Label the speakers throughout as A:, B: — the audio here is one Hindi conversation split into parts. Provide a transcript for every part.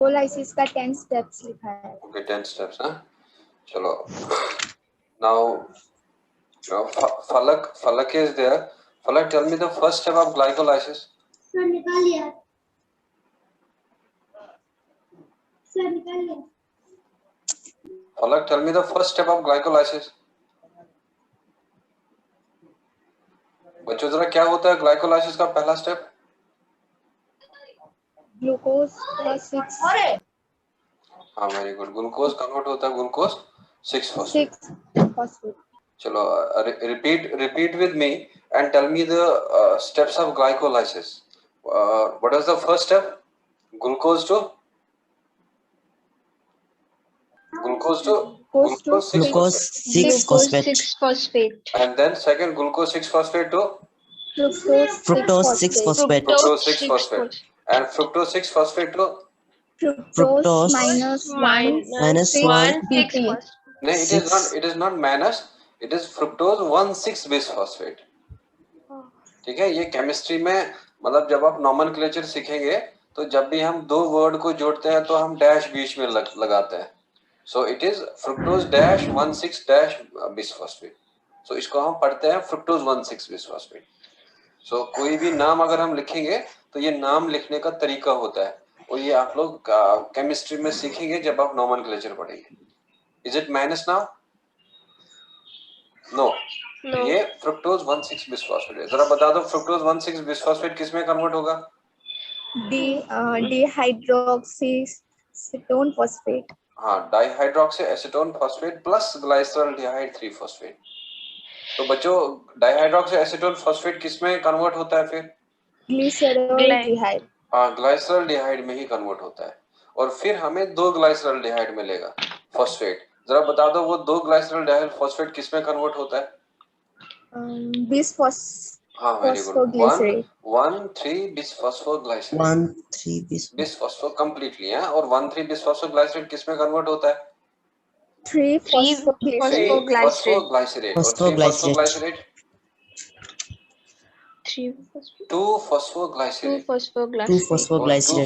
A: ग्लाइकोलाइसिस का 10 स्टेप्स लिखा है।
B: ओके 10 स्टेप्स हाँ चलो now Falak is there. Falak, tell me the first step of glycolysis.
C: Sir निकालिए सर निकालिए
B: Falak, tell me the first step of glycolysis. बच्चों जरा क्या होता है ग्लाइकोलाइसिस का पहला स्टेप?
A: ग्लूकोज का 6
B: हाँ वेरी गुड ग्लूकोज कन्वर्ट होता है ग्लूकोज 6 फॉस्फेट
A: फॉस्फेट।
B: चलो repeat with me and tell me the steps of glycolysis. What is the first step? Glucose to glucose 6
D: phosphate.
B: and then second glucose 6 phosphate to
A: fructose 6 phosphate।
B: fructose 6 phosphate and fructose 6 phosphate to
A: fructose minus 1 BP।
B: no it is not minus it is fructose 1,6 bisphosphate ठीक है ये केमिस्ट्री में मतलब जब आप नॉमेनक्लेचर सीखेंगे तो जब भी हम दो वर्ड को जोड़ते हैं तो हम डैश बीच में लगाते हैं so it is fructose dash 1,6 dash bisphosphate so इसको हम पढ़ते हैं फ्रुक्टोज 1,6 बिसफॉस्फेट सो कोई भी नाम अगर हम लिखेंगे तो ये नाम लिखने का तरीका होता है और ये आप लोग केमिस्ट्री में सीखेंगे जब आप नॉमेनक्लेचर पढ़ेंगे is it minus now no ये फ्रुक्टोज 1,6 बिसफॉस्फेट है जरा बता दो फ्रुक्टोज 1,6 बिसफॉस्फेट किस में कन्वर्ट होगा
A: डिहाइड्रोक्सीएसीटोन फॉस्फेट
B: हाँ dihydroxy acetone phosphate plus glyceraldehyde 3 phosphate तो बच्चों डाइहाइड्रोक्सी एसीटोन फॉस्फेट किस में कन्वर्ट होता है फिर
A: ग्लिसरॉल्डिहाइड
B: हाँ ग्लाइसरॉल्डिहाइड में ही कन्वर्ट होता है और फिर हमें 2 ग्लाइसरॉल्डिहाइड मिलेगा फॉस्फेट जरा बता दो वो 2 ग्लाइसरॉल्डिहाइड फॉस्फेट किस में कन्वर्ट होता है हाँ वेरी गुड 1,3 बिसफॉस्फोग्लाइसरेट बिसफॉस्फो कंप्लीटली है और 1,3 बिसफॉस्फोग्लाइसरेट किस में कन्वर्ट होता है
A: 3
B: फॉस्फोग्लाइसरेट और 3 फॉस्फोग्लाइसरेट 2 फॉस्फोग्लाइसरेट
D: 2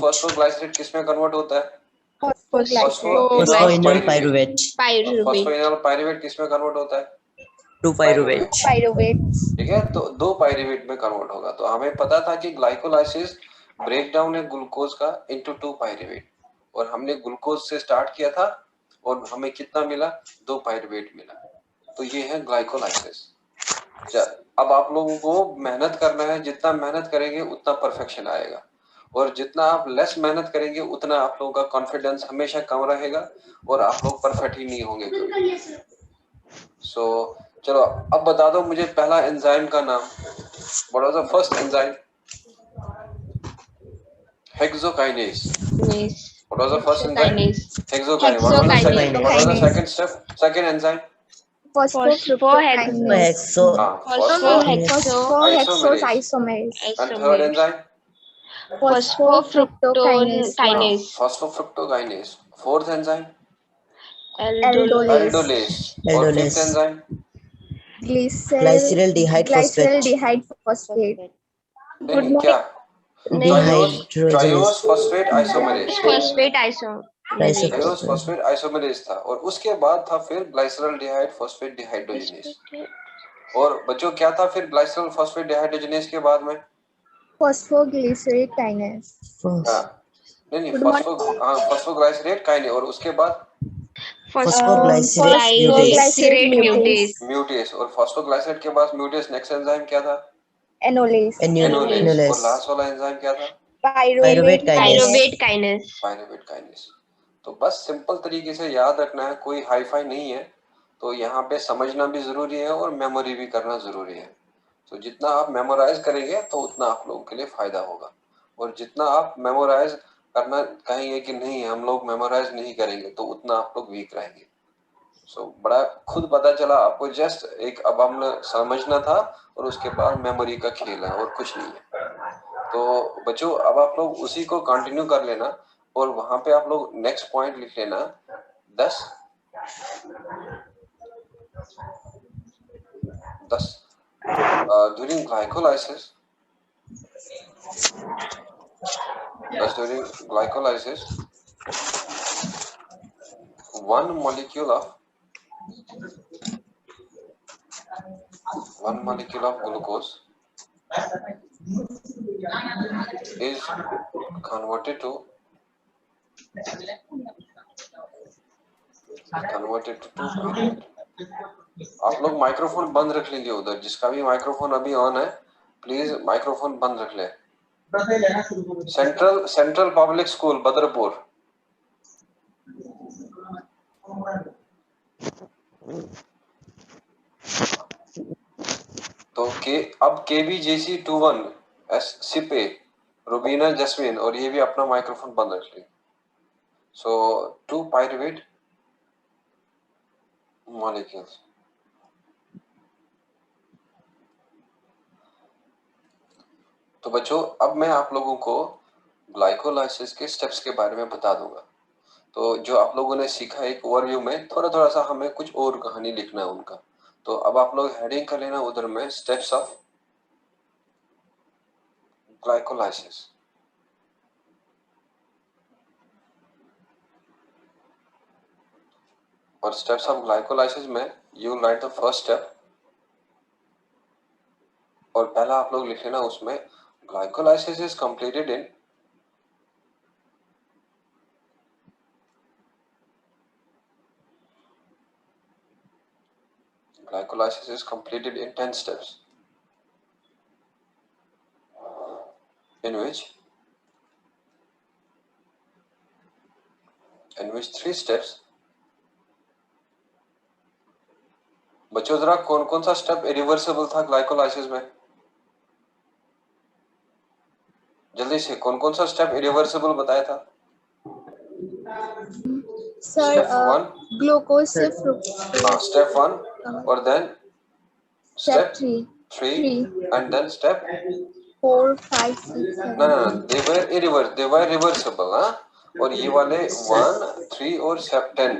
B: फॉस्फोग्लाइसरेट किस में कन्वर्ट होता है
D: Phosphoenol pyruvate
B: फॉस्फोइनोल पाइरूवेट किस में कन्वर्ट होता है
D: 2 pyruvate
B: ठीक है तो 2 पाइरूवेट में कन्वर्ट होगा तो हमें पता था कि ग्लाइकोलाइसिस ब्रेक डाउन है ग्लूकोज का इनटू 2 पाइरूवेट और हमने ग्लूकोज से स्टार्ट किया था और हमें कितना मिला 2 पाइरूवेट मिला तो ये है ग्लाइकोलाइसिस अब आप लोगों को मेहनत करना है जितना मेहनत करेंगे उतना परफेक्शन आएगा और जितना आप लेस मेहनत करेंगे उतना आप लोगों का कॉन्फिडेंस हमेशा कम रहेगा और आप लोग परफेक्ट ही नहीं होंगे कभी सो चलो अब बता दो मुझे पहला एंजाइम का नाम what was the first enzyme hexokinase what was the first enzyme hexokinase what was the second step second enzyme
A: phosphohexoisomerase
B: and third enzyme
A: phosphofructokinase
B: fourth enzyme
A: aldolase
B: और fifth enzyme
D: Glyceraldehyde
A: फॉस्फेट
B: क्या ट्रायोस फॉस्फेट आइसोमेरेज था और उसके बाद था फिर ग्लाइसरॉल्डिहाइड फॉस्फेट डिहाइड्रोजिनेज और बच्चों क्या था फिर ग्लाइसरॉल फॉस्फेट डिहाइड्रोजिनेज के बाद में
A: फॉस्फोग्लिसरेट काइनेज
B: नहीं फॉस्फोग्लाइसरेट काइनेज और उसके बाद
D: Phosphoglycerate
B: म्यूटेस और फॉस्फोग्लाइसरेट के बाद म्यूटेस नेक्स्ट एंजाइम क्या था
A: एनोलेज
B: और लास्ट वाला एंजाइम क्या था
A: पाइरुवेट
B: काइनेज तो बस सिंपल तरीके से याद रखना है कोई हाईफाई नहीं है तो यहाँ पे समझना भी जरूरी है और मेमोरी भी करना जरूरी है तो जितना आप मेमोराइज करेंगे तो उतना आप लोगों के लिए फायदा होगा और जितना आप मेमोराइज करना कहेंगे कि नहीं हम लोग मेमोराइज नहीं करेंगे तो उतना आप लोग वीक रहेंगे सो बड़ा खुद पता चला आपको जस्ट एक अब हमने समझना था और उसके बाद मेमोरी का खेल है और कुछ नहीं है तो बच्चों अब आप लोग उसी को कंटिन्यू कर लेना और वहां पे आप लोग नेक्स्ट पॉइंट लिख लेना 10 during glycolysis one molecule of glucose is converted to 2 pyruvate. आप लोग माइक्रोफोन बंद रख लीजिए उधर, जिसका भी माइक्रोफोन अभी ऑन है प्लीज माइक्रोफोन बंद रख ले। Central public school Badarpur. तो अब KB-JC21 सिपे रुबीना जस्मिन और ये भी अपना माइक्रोफोन बंद रख ली। सो 2 pyruvate molecules। तो बच्चों अब मैं आप लोगों को ग्लाइकोलाइसिस के स्टेप्स के बारे में बता दूंगा। तो जो आप लोगों ने सीखा एक ओवरव्यू में, थोड़ा सा हमें कुछ और कहानी लिखना है उनका। तो अब आप लोग हेडिंग कर लेना उधर में स्टेप्स ऑफ ग्लाइकोलाइसिस। और स्टेप्स ऑफ ग्लाइकोलाइसिस में you right the first step, और पहला आप लोग लिख लेना उसमें glycolysis is completed in glycolysis is completed in 10 steps, in which 3 steps। बच्चों जरा कौन सा स्टेप इरिवर्सिबल था ग्लाइकोलाइसिस में? जल्दी से कौन सा स्टेप इरिवर्सिबल बताया था?
A: सर ग्लूकोज से
B: स्टेप 1 और then
A: step 3
B: and then step
A: 4 5 6 7
B: no they were reversible और ये वाले 1 3 और 10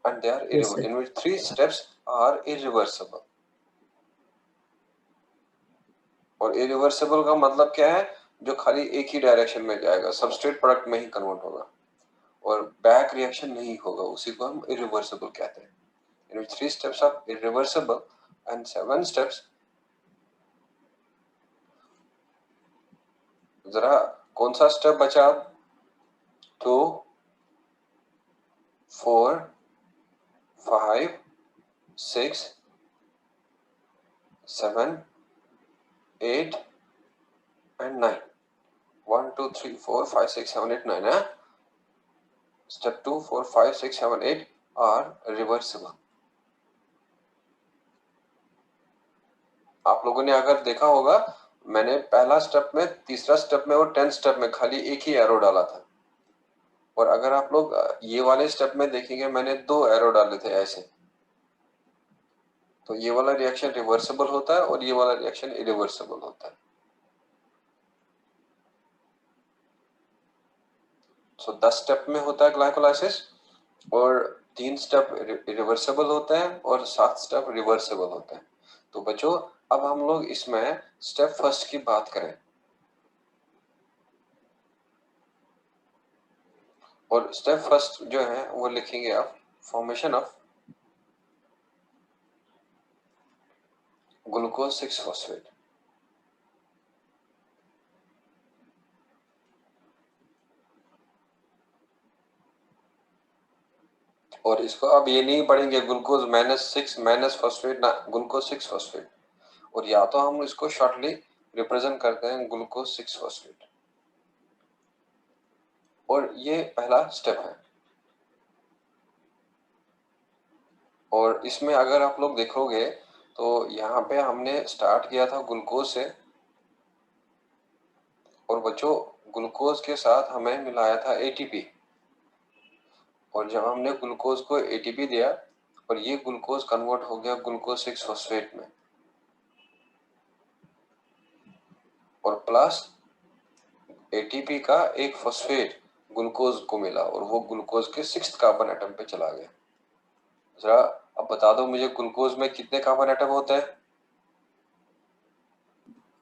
B: and they are irreversible, in which 3 steps are irreversible। और irreversible का मतलब क्या है? जो खाली एक ही डायरेक्शन में जाएगा, सबस्ट्रेट प्रोडक्ट में ही कन्वर्ट होगा और बैक रिएक्शन नहीं होगा, उसी को हम irreversible कहते हैं। in which 3 steps are irreversible and 7 steps। जरा कौन सा स्टेप बचा? 2 4 5 6 7 8 and 9। 1 2 3 4 5 6 7 8 9 है। Step 2 4 5 6 7 8 are reversible। आप लोगों ने अगर देखा होगा, मैंने पहला स्टेप में, तीसरा स्टेप में और 10 स्टेप में खाली एक ही एरो डाला था। और अगर आप लोग ये वाले स्टेप में देखेंगे, मैंने 2 एरो डाले थे ऐसे। तो ये वाला रिएक्शन रिवर्सिबल होता है और ये वाला रिएक्शन इरिवर्सिबल होता है। सो 10 स्टेप में होता है ग्लाइकोलाइसिस और 3 स्टेप रिवर्सिबल होते हैं और 7 स्टेप रिवर्सिबल होते हैं। तो बच्चों अब हम लोग इसमें स्टेप फर्स्ट की बात करें, और स्टेप फर्स्ट जो है वो लिखेंगे आप फॉर्मेशन ऑफ ग्लूकोज 6 फॉस्फेट। और इसको अब ये नहीं पढ़ेंगे ग्लूकोज -6 माइनस फॉस्फेट ना, ग्लूकोज 6 फॉस्फेट। और या तो हम इसको शॉर्टली रिप्रेजेंट करते हैं ग्लूकोज 6 फॉस्फेट। और ये पहला स्टेप है। और इसमें अगर आप लोग देखोगे तो यहाँ पे हमने स्टार्ट किया था ग्लूकोज से, और बच्चों ग्लूकोज के साथ हमें मिलाया था एटीपी। और जब हमने ग्लूकोज को एटीपी दिया और ये ग्लूकोज कन्वर्ट हो गया ग्लूकोज 6 फॉस्फेट में, और प्लस एटीपी का एक फॉस्फेट ग्लूकोज को मिला और वो ग्लूकोज के 6th कार्बन एटम पे चला गया। जरा अब बता दो मुझे, ग्लूकोज में कितने कार्बन एटम होते हैं?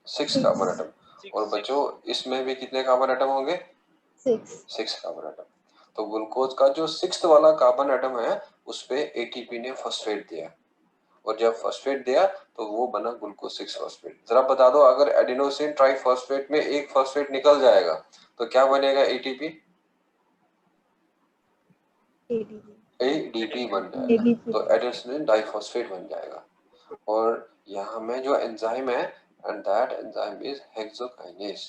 B: 6 कार्बन एटम। और बच्चों इसमें भी कितने कार्बन एटम होंगे? 6 कार्बन एटम। तो ग्लूकोज का जो 6th वाला कार्बन एटम है उस पे एटीपी ने फॉस्फेट दिया, और जब फॉस्फेट दिया तो वो बना ग्लूकोज 6 फॉस्फेट। जरा बता दो, अगर एडिनोसिन ट्राइफॉस्फेट में एक फॉस्फेट निकल जाएगा तो क्या बनेगा? एटीपी, एडीपी बन जाएगा, तो एडिनोसिन डाइफॉस्फेट बन जाएगा। और यहाँ में जो एंजाइम है, and that enzyme is hexokinase.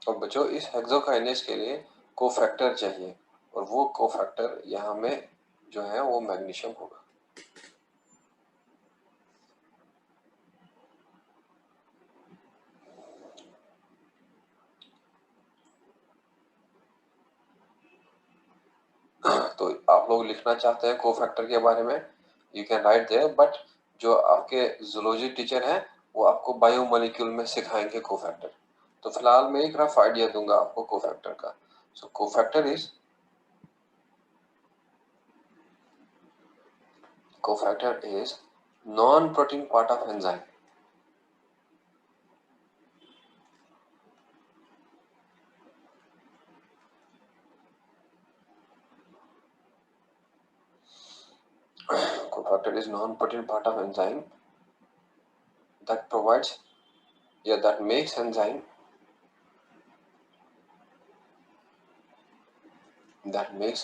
B: तो बच्चों इस हेक्सोकाइनेज के लिए कोफैक्टर चाहिए, और वो कोफैक्टर यहाँ में जो है वो मैग्नीशियम होगा। तो आप लोग लिखना चाहते हैं कोफैक्टर के बारे में, you can write there, but जो आपके जूलॉजी टीचर हैं वो आपको बायोमोलिक्यूल में सिखाएंगे कोफैक्टर। तो फिलहाल मैं एक रफ आइडिया दूंगा आपको कोफैक्टर का। So cofactor is non protein part of enzyme. Cofactor is non-protein part of enzyme that provides, that makes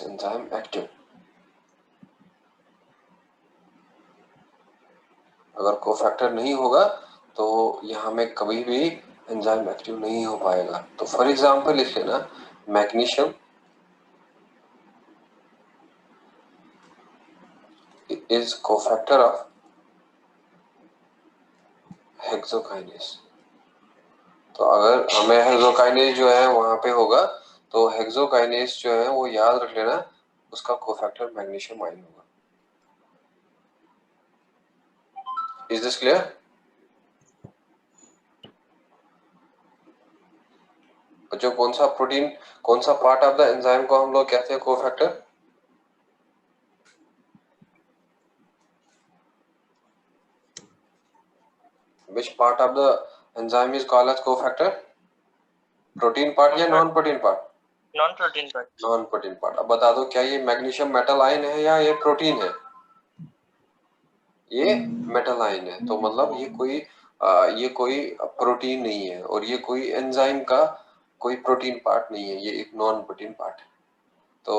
B: enzyme active. अगर कोफैक्टर नहीं होगा तो यहाँ में कभी भी एंजाइम एक्टिव नहीं हो पाएगा। तो फॉर एग्जांपल लिख लेना, magnesium is cofactor of hexokinase. तो अगर हमें हेक्सोकाइनेज जो है वहां पे होगा तो हेक्सोकाइनेज जो है वो याद रख लेना, उसका कोफैक्टर मैग्नीशियम आयन होगा। Is this clear? बच्चों कौन सा प्रोटीन, कौन सा पार्ट ऑफ द एंजाइम को हम लोग कहते हैं cofactor? Which part of the enzyme is called as cofactor? Protein part या non protein part?
E: Non protein part.
B: Non protein part. अब बता दो, क्या ये मैग्नीशियम मेटल आयन है या ये प्रोटीन है? ये मेटल आयन है, तो मतलब ये कोई प्रोटीन नहीं है, और ये कोई एंजाइम का कोई प्रोटीन पार्ट नहीं है, ये एक नॉन प्रोटीन पार्ट है। तो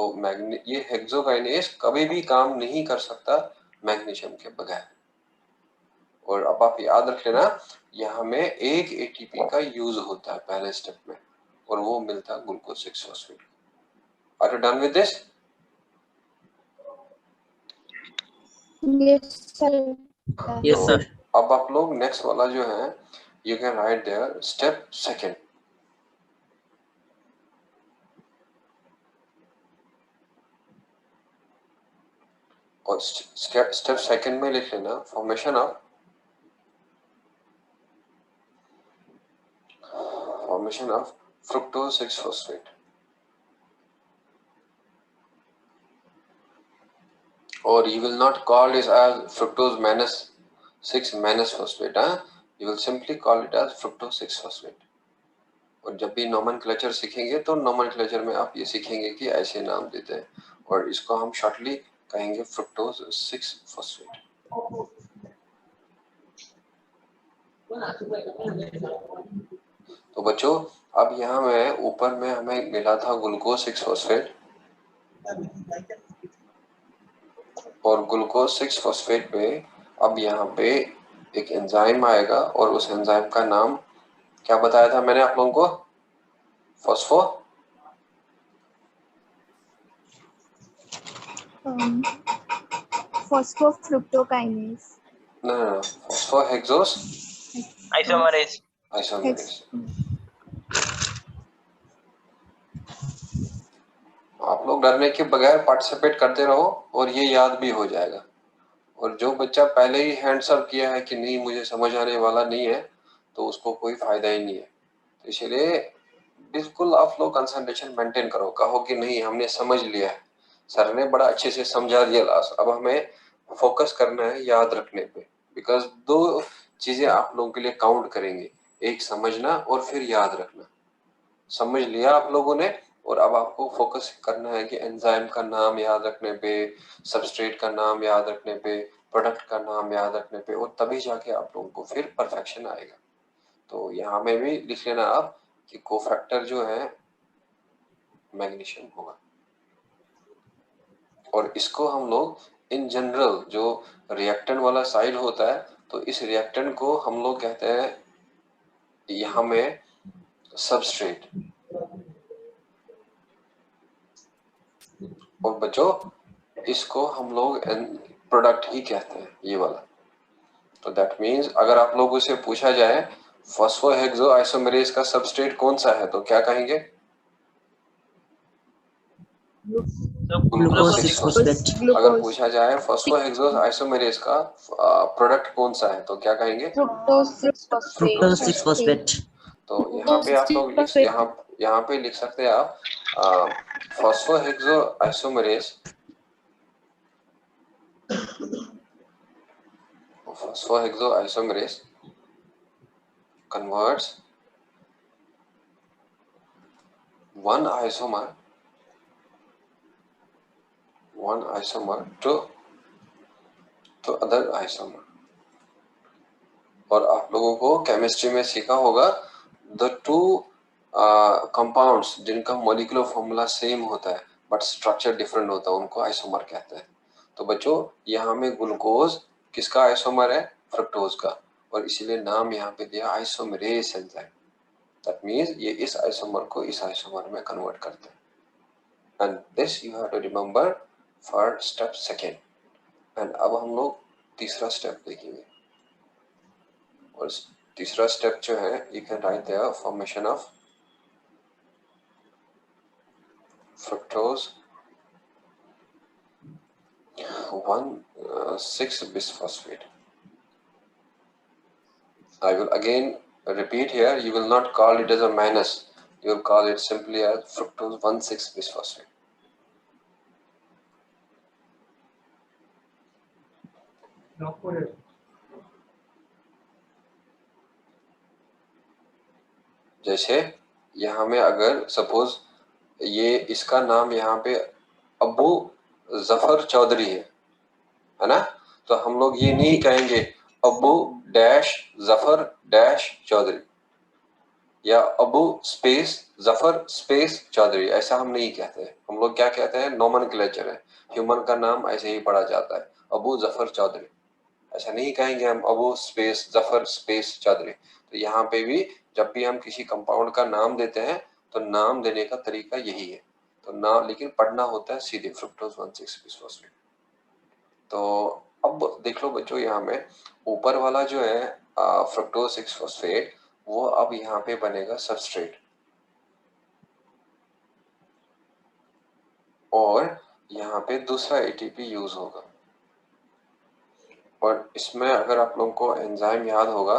B: ये हेक्सोकाइनेज कभी भी काम नहीं कर सकता मैग्नीशियम के बगैर। और अब आप याद रख लेना, यहाँ में एक एटीपी का यूज होता है पहले स्टेप में, और वो मिलता है glucose 6 phosphate. Are you done with this?
D: Yes, sir.
B: अब आप लोग नेक्स्ट वाला जो है, you can write there step second. और स्टेप सेकंड में लिख लेना, formation of fructose 6 phosphate, or you will not call this as fructose minus 6 minus phosphate, you will simply call it as fructose 6 phosphate। और जब भी नोमेनक्लेचर सीखेंगे तो नोमेनक्लेचर में आप ये सीखेंगे कि ऐसे नाम देते हैं, और इसको हम शॉर्टली कहेंगे fructose 6 phosphate। तो बच्चों अब यहाँ में ऊपर में हमें मिला था ग्लूकोज 6 फॉस्फेट, और ग्लूकोज 6 फॉस्फेट पे अब यहाँ पे एक एंजाइम आएगा, और उस एंजाइम का नाम क्या बताया था मैंने आप लोगों को?
A: फॉस्फोफ्रुक्टोकाइनेज।
B: No, phosphohexose
E: isomerase.
B: आप लोग डरने के बगैर पार्टिसिपेट करते रहो और ये याद भी हो जाएगा। और जो बच्चा पहले ही हैंड्स अप किया है कि नहीं मुझे समझ आने वाला नहीं है, तो उसको कोई फायदा ही नहीं है। तो इसलिए बिल्कुल आप लोग कंसंट्रेशन मेंटेन करो, कहो कि नहीं हमने समझ लिया है, सर ने बड़ा अच्छे से समझा दिया लास्ट, अब हमें फोकस करना है याद रखने पे। बिकॉज दो चीजें आप लोगों के लिए काउंट करेंगे, एक समझना और फिर याद रखना। समझ लिया आप लोगों ने। और अब आपको फोकस करना है कि एंजाइम का नाम याद रखने पे, सबस्ट्रेट का नाम याद रखने पे, प्रोडक्ट का नाम याद रखने पे, और तभी जाके आप लोगों को फिर परफेक्शन आएगा। तो यहाँ में भी लिख लेना आप कि कोफैक्टर जो है मैग्नीशियम होगा। और इसको हम लोग इन जनरल जो रिएक्टेंट वाला साइड होता है, तो इस रिएक्टेंट को हम लोग कहते हैं यहाँ में सबस्ट्रेट। और बच्चों इसको हम लोग प्रोडक्ट ही कहते हैं, ये वाला। तो दैट मीन्स अगर आप लोगों से पूछा जाए फॉस्फोहेक्सो आइसोमेरेज का सबस्ट्रेट कौन सा है, तो क्या कहेंगे?
D: Glucose 6 phosphate.
B: अगर पूछा जाए फॉस्फोहेक्सो आइसोमेरेज का प्रोडक्ट कॉन सा है, तो क्या कहेंगे?
D: Fructose 6 phosphate.
B: तो यहाँ पे आप लोग यहाँ पे लिख सकते हैं आप फॉस्फोहेक्सो isomerase, phosphorhexo isomerase converts one isomer to other isomer। और आप लोगों को केमिस्ट्री में सीखा होगा द टू कंपाउंड्स जिनका मॉलिक्यूलर फॉर्मूला सेम होता है बट स्ट्रक्चर डिफरेंट होता है, उनको आइसोमर कहते हैं। तो बच्चों यहाँ में ग्लूकोज किसका आइसोमर है? फ्रक्टोज का, और इसीलिए नाम यहाँ पे दिया आइसोमेरेज एंजाइम। दैट मींस ये इस आइसोमर को इस आइसोमर में कन्वर्ट करते हैं। And this you have to remember for step second. And अब हम लोग तीसरा स्टेप देखेंगे, और तीसरा स्टेप जो है you can write there formation of fructose 1,6-bisphosphate। I will again repeat here, you will not call it as a minus, you will call it simply as fructose 1,6-bisphosphate। जैसे यहाँ में अगर सपोज ये इसका नाम यहाँ पे अबू जफर चौधरी है ना, तो हम लोग ये नहीं कहेंगे अबू डैश जफर डैश चौधरी या अबू स्पेस जफर स्पेस चौधरी, ऐसा हम नहीं कहते हैं। हम लोग क्या कहते हैं? नोमेनक्लेचर है, ह्यूमन का नाम ऐसे ही पढ़ा जाता है अबू जफर चौधरी, ऐसा नहीं कहेंगे हम अबू स्पेस जफर स्पेस चौधरी। तो यहाँ पे भी जब भी हम किसी कंपाउंड का नाम देते हैं तो नाम देने का तरीका यही है। तो नाम लेकिन पढ़ना होता है सीधे फ्रुक्टोज 1,6-bisphosphate। तो अब देख लो बच्चों, यहाँ में ऊपर वाला जो है फ्रुक्टोज 6-phosphate, वो अब यहाँ पे बनेगा सबस्ट्रेट, और यहाँ पे दूसरा एटीपी यूज होगा। और इसमें अगर आप लोगों को एंजाइम याद होगा,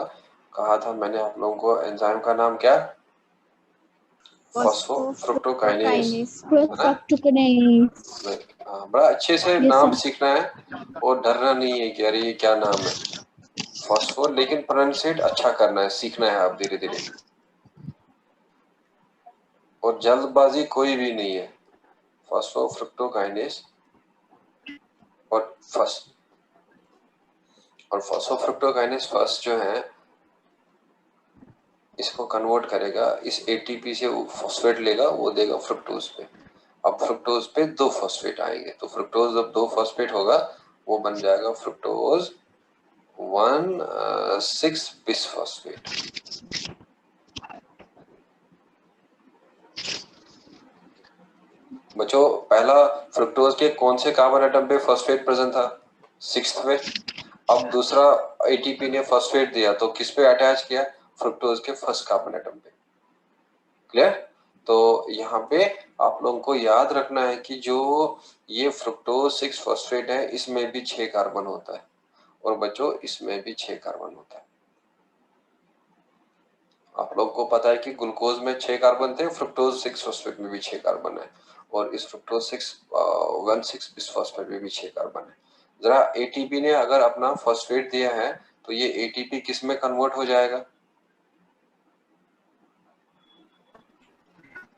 B: कहा था मैंने आप लोगों को एंजाइम का नाम क्या? फॉस्फोफ्रुक्टोकाइनेज। बड़ा अच्छे से नाम सीखना है और डरना नहीं है कि अरे ये क्या नाम है फॉस्फोर, लेकिन प्रोनाउंसिएट अच्छा करना है, सीखना है आप धीरे धीरे, और जल्दबाजी कोई भी नहीं है। फॉस्फोफ्रुक्टोकाइनेज और फॉस्फोफ्रुक्टोकाइनेज फर्स्ट जो है इसको कन्वर्ट करेगा, इस एटीपी से फॉस्फेट लेगा, वो देगा फ्रुक्टोज पे। अब फ्रुक्टोज पे 2 फॉस्फेट आएंगे, तो फ्रुक्टोज जब 2 फॉस्फेट होगा वो बन जाएगा फ्रुक्टोज 1,6-bisphosphate। बच्चों पहला फ्रुक्टोज के कौन से कार्बन एटम पे फॉस्फेट प्रेजेंट था? 6th पे। अब दूसरा एटीपी ने फॉस्फेट दिया तो किस पे अटैच किया? फ्रुक्टोज के फर्स्ट कार्बन एटम पे। क्लियर? तो यहाँ पे आप लोगों को याद रखना है कि जो ये फ्रुक्टोज 6-phosphate है इसमें भी 6 कार्बन होता है, और बच्चों इसमें भी 6 कार्बन होता है। आप लोग को पता है कि ग्लूकोज में 6 कार्बन थे, फ्रुक्टोज 6-phosphate में भी 6 कार्बन है, और इस फ्रुक्टोज 1,6-bisphosphate में भी 6 कार्बन है। जरा एटीपी ने अगर अपना फॉस्फेट दिया है तो ये एटीपी किस में कन्वर्ट हो जाएगा?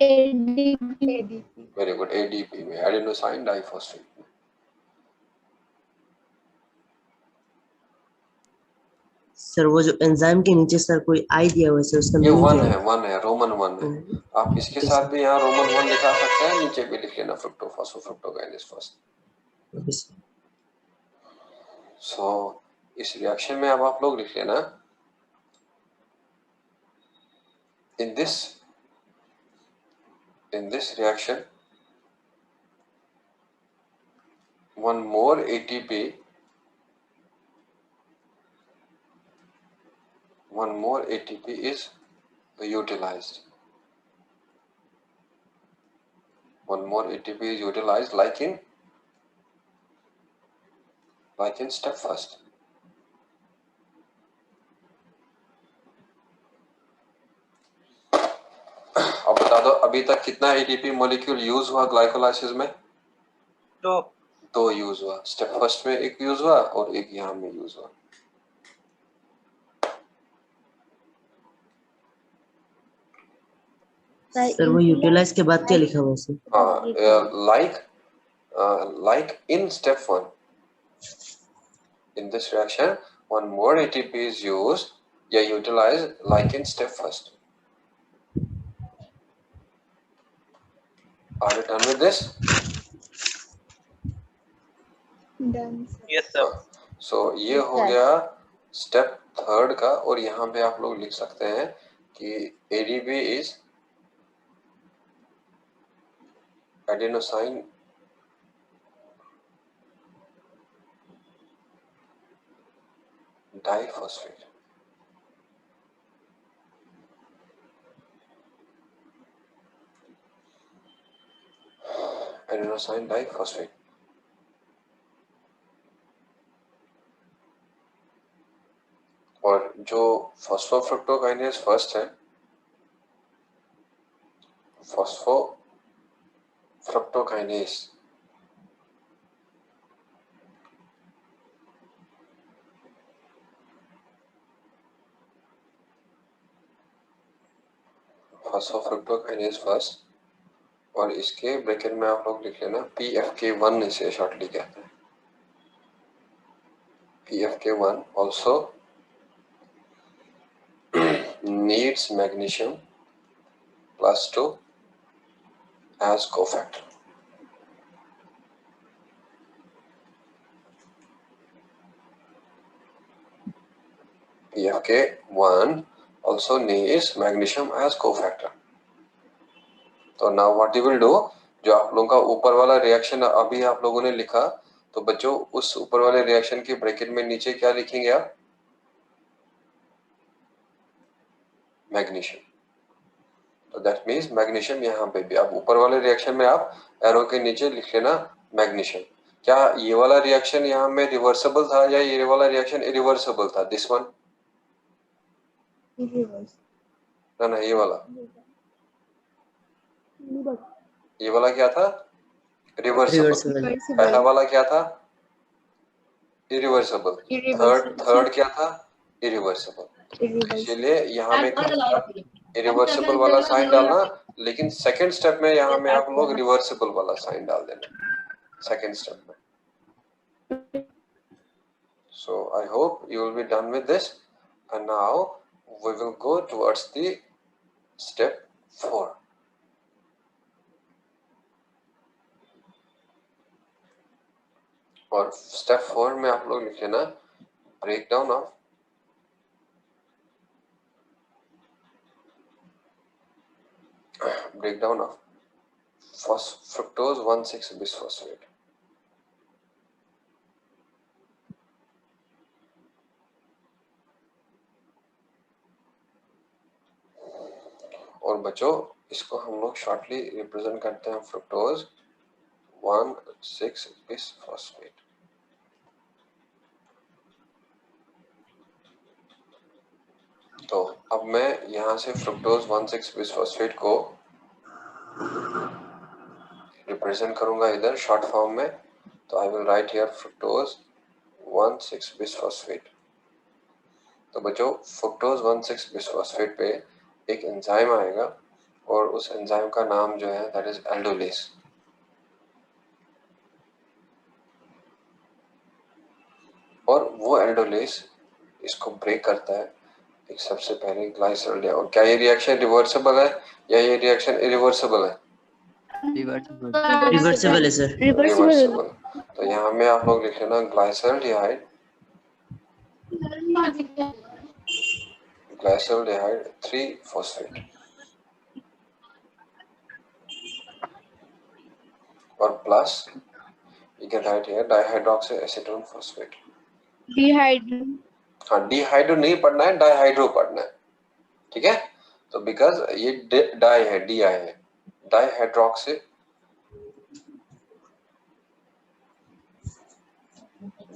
A: ADP.
B: वेरी गुड, एडीपी में, एडेनोसाइन डाइफॉस्फेट में।
D: सर वो जो एंजाइम के नीचे सर कोई आई दिया हुआ है सर, उसका
B: ये
D: मीनिंग
B: वन
D: क्या
B: है, वन है, रोमन वन है। आप इसके
D: ओके
B: साथ
D: सर।
B: भी यहाँ रोमन वन लिखा सकते हैं, नीचे भी लिख लेना fructophosphofructokinase first.
D: Okay sir.
B: So इस रिएक्शन में अब आप लोग लिख लेना, in this reaction one more ATP is utilized. One more ATP is utilized like in step first. अब बता दो अभी तक कितना एटीपी मॉलिक्यूल यूज हुआ ग्लाइकोलाइसिस में? दो यूज हुआ। स्टेप फर्स्ट में एक यूज हुआ और एक यहाँ में यूज हुआ।
D: सर वो यूटिलाइज के बाद क्या लिखा हुआ है?
B: Like in step 1, in this reaction, one more ATP is used, utilized like in step first. Are you done with this?
A: Done.
E: Yes, sir.
B: So ये हो गया स्टेप थर्ड का, और यहाँ पे आप लोग लिख सकते हैं कि ADP is adenosine diphosphate. Adenosine diphosphate. और जो फॉस्फोफ्रुक्टोकाइनेज फर्स्ट है, फॉस्फोफ्रुक्टोकाइनेज फर्स्ट, और इसके ब्रैकेट में आप लोग लिख लेना PFK1, इसे शॉर्टली कहते हैं। PFK1 also needs magnesium +2 as cofactor. PFK1 also needs magnesium as cofactor. तो now what you will do, जो आप लोगों का ऊपर वाला रिएक्शन अभी आप लोगों ने लिखा, तो बच्चों उस ऊपर वाले रिएक्शन के ब्रैकेट में नीचे क्या लिखेंगे आप? मैग्नीशियम। तो दैट मीन्स मैग्नीशियम यहाँ पे भी आप ऊपर वाले रिएक्शन में आप एरो के नीचे लिख लेना मैग्नीशियम। क्या ये वाला रिएक्शन यहाँ में रिवर्सिबल था या ये वाला रिएक्शन इरिवर्सिबल था? This one? ना ये वाला, ये वाला क्या था? रिवर्सिबल। पहला वाला क्या था? इरिवर्सिबल। थर्ड क्या था? इरिवर्सिबल। इसलिए यहाँ में इरिवर्सिबल वाला साइन डालना, लेकिन सेकंड स्टेप में यहाँ में आप लोग रिवर्सिबल वाला साइन डाल देना सेकंड स्टेप में। So I hope you will be done with this, and now we will go towards the step 4. और स्टेप 4 में आप लोग लिख लेना ब्रेकडाउन ऑफ fructose 1,6-bisphosphate. और बच्चों इसको हम लोग शॉर्टली रिप्रेजेंट करते हैं फ्रुक्टोज 1,6-bisphosphate। तो अब मैं यहाँ से फ्रुक्टोज 1,6-bisphosphate को रिप्रेजेंट करूंगा इधर शॉर्ट फॉर्म में, तो I will write here fructose 1,6-bisphosphate। तो बच्चों फ्रुक्टोज 1,6-bisphosphate पे एक एंजाइम आएगा और उस एंजाइम का नाम जो है दैट इज एल्डोलेस। और वो एल्डोलेस इसको ब्रेक करता है एक सबसे पहले ग्लाइसरॉल। और क्या ये रिएक्शन रिवर्सिबल है या ये रिएक्शन इरिवर्सिबल है?
D: रिवर्सिबल है सर।
B: रिवर्सिबल। तो यहाँ में आप लोग लिख लेना ग्लाइसरॉल्डिहाइड 3-फॉस्फेट और plus you can write here dihydroxyacetone phosphate। हाँ, डिहाइड्रो नहीं पढ़ना है, डाइहाइड्रो पढ़ना है, ठीक है। तो बिकॉज ये डाई है, डी आई है,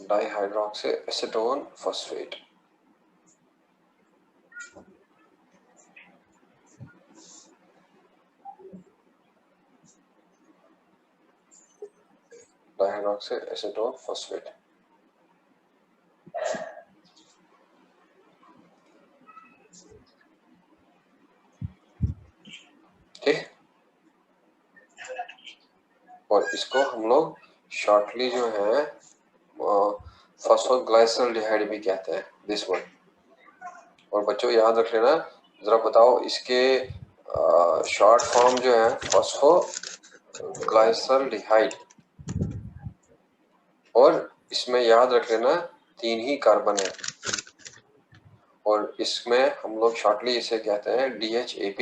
B: डाइहाइड्रोक्सीएसीटोन फॉस्फेट। डाइहाइड्रोक्सीएसीटोन फॉस्फेट। ठीक। और इसको हम लोग शॉर्टली जो है फॉस्फोग्लाइसरॉल्डिहाइड भी कहते हैं, दिस वन। और बच्चों याद रख लेना, जरा बताओ इसके शॉर्ट फॉर्म जो है फॉस्फोग्लाइसरॉल्डिहाइड। और इसमें याद रख लेना 3 ही कार्बन है और इसमें हम लोग शॉर्टली इसे कहते हैं DHAP,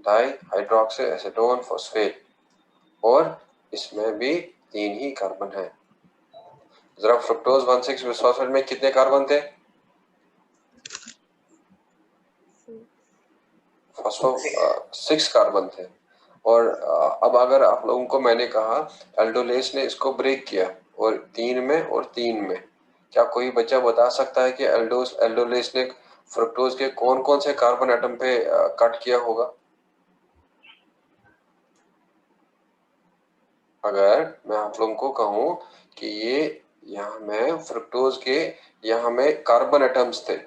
B: डाइहाइड्रोक्सीएसीटोन फॉस्फेट। और इसमें भी 3 ही कार्बन है। जरा फ्रुक्टोज 1,6 बिसफॉस्फेट में कितने कार्बन थे? फॉस्फो 6 कार्बन थे। और अब अगर आप लोगों को मैंने कहा एल्डोलेस ने इसको ब्रेक किया और 3 में और 3 में, क्या कोई बच्चा बता सकता है कि एल्डोलेस ने फ्रुक्टोज के कौन कौन से कार्बन एटम पे कट किया होगा? अगर मैं आप लोगों को कहूं कि ये यहाँ में फ्रुक्टोज के यहाँ में कार्बन एटम्स थे,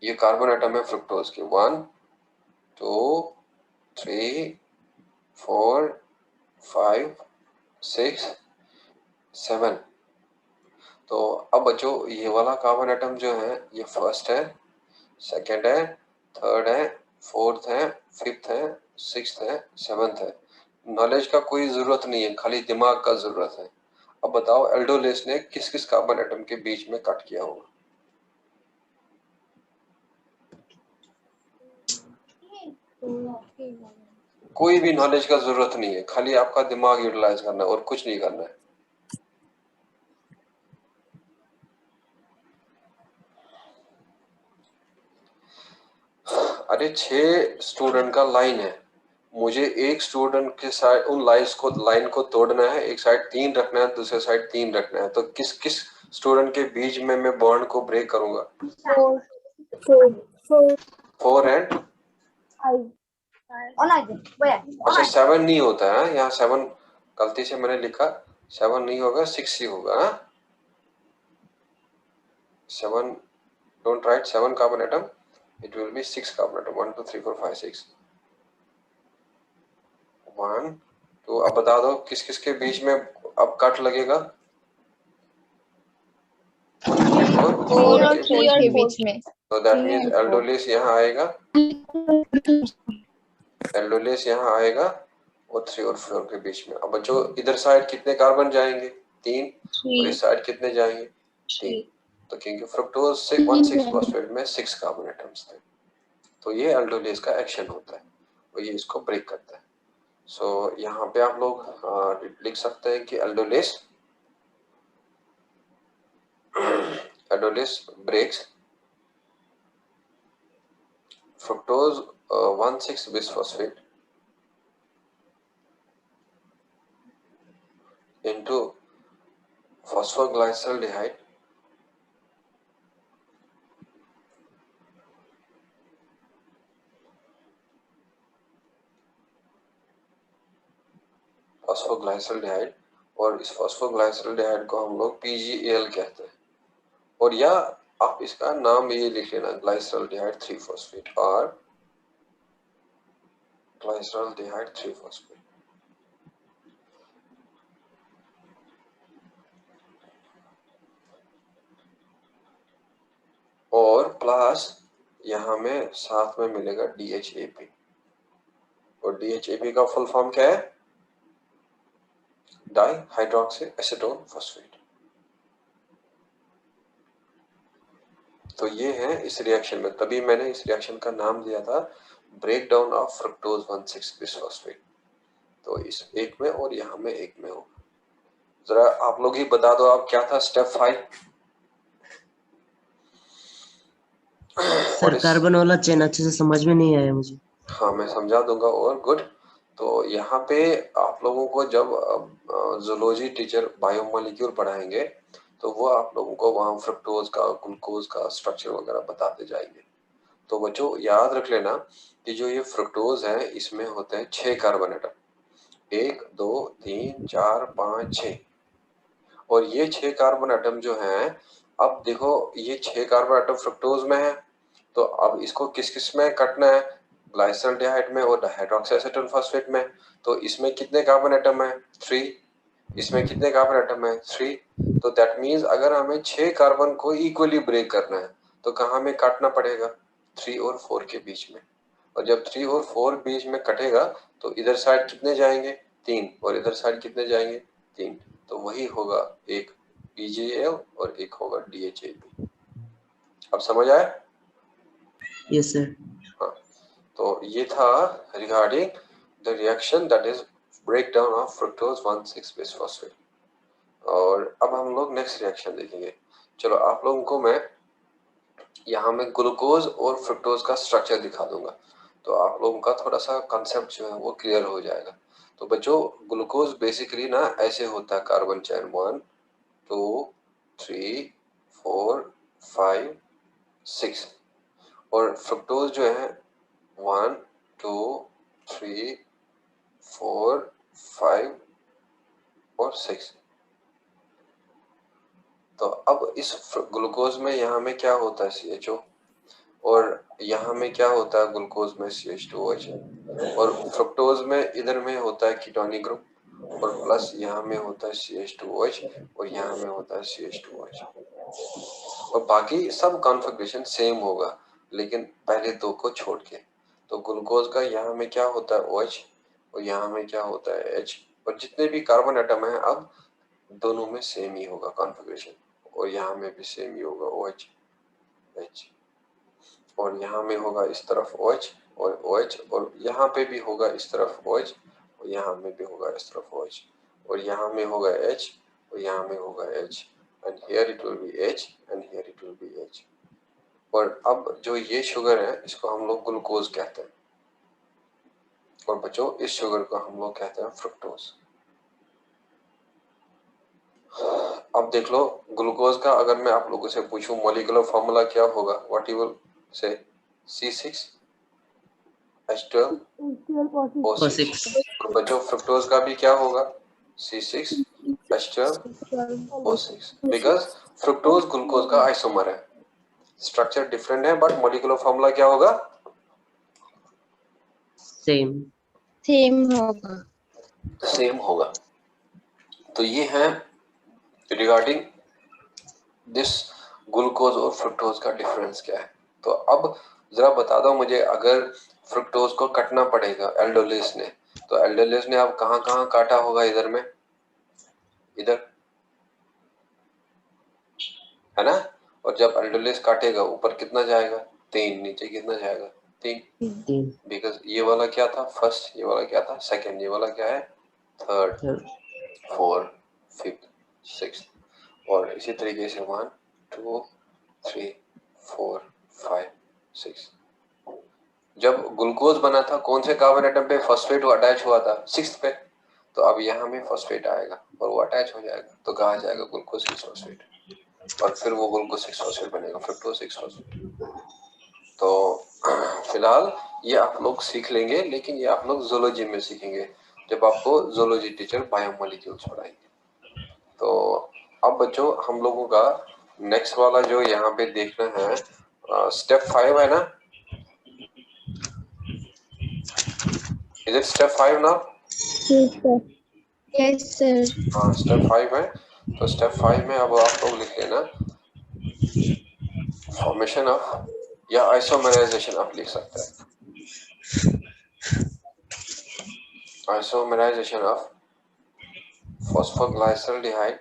B: ये कार्बन एटम है फ्रुक्टोज के 1 2 3 4 5 6 7। तो अब बच्चों ये वाला कार्बन एटम जो है ये फर्स्ट है, सेकंड है, थर्ड है, फोर्थ है, फिफ्थ है, सिक्स्थ है, सेवंथ है। नॉलेज का कोई जरूरत नहीं है, खाली दिमाग का जरूरत है। अब बताओ एल्डोलेस ने किस किस कार्बन एटम के बीच में कट किया होगा? कोई भी नॉलेज का जरूरत नहीं है, खाली आपका दिमाग यूटिलाइज करना है और कुछ नहीं करना है। अरे 6 स्टूडेंट का लाइन है, मुझे एक स्टूडेंट के साइड उन लाइन को तोड़ना है, एक साइड 3 रखना है, दूसरे साइड 3 रखना है। तो किस किस स्टूडेंट के बीच में मैं बॉन्ड को ब्रेक करूंगा? 4 एंड अच्छा 7 नहीं होता है यहाँ, 7 गलती से मैंने लिखा, 7 नहीं होगा, 6 ही होगा। 7 don't write 7 carbon atom, it will be 6 carbon atom, 1 2 3 4 5 6 1 2। अब बता दो किस किस के बीच में अब कट लगेगा? 4
A: के बीच में।
B: तो दैट मींस एल्डोलेस यहाँ आएगा, एल्डोलेस यहाँ आएगा और 3 और 4 के बीच में। अब बच्चों इधर साइड कितने कार्बन जाएंगे? 3। और इस साइड कितने जाएंगे? 3। तो क्योंकि फ्रुक्टोज 1,6-फॉस्फेट में 6 कार्बन एटम्स थे, तो ये एल्डोलेस का एक्शन होता है और ये इसको ब्रेक करता है। सो यहाँ पे आप लोग लिख सकते हैं कि aldolase breaks fructose 1,6-bisphosphate into phosphoglyceraldehyde और इस फॉस्फोग्लाइसरल्डिहाइड को हम लोग PgAl कहते हैं। और या आप इसका नाम ये लिख लेना ग्लाइसरल्डिहाइड 3-फॉस्फेट और ग्लाइसरॉल्डिहाइड 3-फॉस्फेट। और प्लस यहाँ में साथ में मिलेगा DHAP, और DHAP का फुल फॉर्म क्या है? Di hydroxy acetone phosphate. तो ये है इस रिएक्शन में, तभी मैंने इस रिएक्शन का नाम दिया था ब्रेक डाउन ऑफ फ्रक्टोज 1,6-बिसफॉस्फेट। तो इस एक में और यहाँ में एक में हो। जरा आप लोग ही बता दो, आप क्या था स्टेप 5?
D: सर कार्बन वाला चेन अच्छे से समझ में नहीं आया मुझे।
B: हाँ मैं समझा दूंगा। और गुड। तो यहाँ पे आप लोगों को जब जूलॉजी टीचर बायोमोलिक्यूल पढ़ाएंगे तो वो आप लोगों को वहाँ फ्रक्टोज का, ग्लूकोज का स्ट्रक्चर वगैरह बताते जाएंगे। तो बच्चों याद रख लेना कि जो ये फ्रक्टोज है इसमें होते हैं 6 कार्बन एटम, 1 2 3 4 5 6। और ये 6 कार्बन एटम जो हैं, अब देखो ये 6 कार्बन एटम फ्रक्टोज में है, तो अब इसको किस किस में कटना है? ग्लाइसरॉल्डिहाइड में और डाइहाइड्रोक्सी एसीटोन फॉस्फेट में। तो इसमें कितने कार्बन एटम है? 3। इसमें कितने कार्बन एटम है? 3। तो दैट मींस अगर हमें 6 कार्बन को इक्वली ब्रेक करना है तो कहाँ में काटना पड़ेगा? 3 और 4 के बीच में। और जब 3 और 4 बीच में कटेगा तो इधर साइड कितने जाएंगे? 3। और इधर साइड कितने जाएंगे? 3। तो वही होगा, एक PgAl और एक होगा DHAP। अब समझ आया?
D: Yes sir.
B: हाँ, तो ये था regarding the reaction that is breakdown of fructose 1,6-बिसफॉस्फेट। और अब हम लोग नेक्स्ट रिएक्शन देखेंगे। चलो आप लोगों को मैं यहाँ में ग्लूकोज और फ्रक्टोज का स्ट्रक्चर दिखा दूंगा, तो आप लोगों का थोड़ा सा कंसेप्ट जो है वो क्लियर हो जाएगा। तो बच्चों ग्लूकोज बेसिकली ना ऐसे होता है, कार्बन चेन 1 2 3 4 5 6। और फ्रक्टोज जो है 1 2 3 4 5 और 6। तो अब इस ग्लूकोज में यहाँ में क्या होता है? CHO। और यहाँ में क्या होता है? ग्लूकोज में CH2OH। और फ्रक्टोज में इधर में होता है कीटोनिक ग्रुप, और प्लस यहाँ में होता है CH2OH और यहाँ में होता है CH2OH। और बाकी सब कॉन्फ़िगरेशन सेम होगा लेकिन पहले दो को छोड़ के। तो ग्लूकोज का यहाँ में क्या होता है? OH, और यहाँ में क्या होता है? H। और जितने भी कार्बन एटम है अब दोनों में सेम ही होगा कॉन्फ़िगरेशन, और यहाँ में भी सेम ही होगा OH H। और यहाँ में होगा इस तरफ OH और OH, और यहाँ पे भी होगा इस तरफ OH और यहाँ में भी होगा इस तरफ OH, और यहाँ में होगा H और यहाँ में होगा H, and here it will be H and here it will be H। और अब जो ये शुगर है इसको हम लोग ग्लूकोज कहते हैं, और बच्चों इस शुगर को हम लोग कहते हैं फ्रक्टोज। अब देख लो ग्लूकोज का अगर मैं आप लोगों से पूछूं मॉलिक्यूलर फॉर्मूला क्या होगा, what you will say? C6H12O6। और बच्चों फ्रक्टोज का भी क्या होगा? C6H12O6, बिकॉज फ्रक्टोज ग्लूकोज का आइसोमर है। स्ट्रक्चर डिफरेंट है बट मॉलिक्यूलर फॉर्मूला क्या होगा? सेम होगा। तो ये है रिगार्डिंग दिस ग्लूकोज और फ्रक्टोज का डिफरेंस क्या है। तो अब जरा बता दो मुझे, अगर फ्रक्टोज को कटना पड़ेगा एल्डोलिस ने, तो एल्डोलिस ने अब कहाँ कहाँ काटा होगा? इधर में, इधर है ना। और जब एल्डोलिस काटेगा ऊपर कितना जाएगा? 3। नीचे कितना जाएगा? 3। बिकॉज ये वाला क्या था? फर्स्ट। ये वाला क्या था? सेकंड। ये वाला क्या है? थर्ड, 4, 5, 6। और इसी तरीके से 1 2 3 4 5 6। जब ग्लूकोज बना था कौन से कार्बन एटम पे फॉस्फेट अटैच हुआ था? 6th पे। तो अब यहाँ में फॉस्फेट आएगा और वो अटैच हो जाएगा, तो कहाँ जाएगा? ग्लूकोज 6 फॉस्फेट, और फिर वो ग्लूकोज 6 फॉस्फेट बनेगा, फ्रक्टोज 6 फॉस्फेट। तो फिलहाल ये आप लोग सीख लेंगे, लेकिन ये आप लोग जूलॉजी में सीखेंगे जब आपको जूलॉजी टीचर बायोमोलिक्यूल्स पढ़ाएंगे। तो अब बच्चों हम लोगों का नेक्स्ट वाला जो यहाँ पे देखना है, स्टेप 5 है ना। Is it step 5 now?
A: Yes, sir. Yes, sir.
B: हाँ step 5 है, तो step 5 में अब आप लोग लिख लेना फॉर्मेशन ऑफ या आइसोमराइजेशन आप लिख सकते हैं, isomerization of phosphoglyceraldehyde,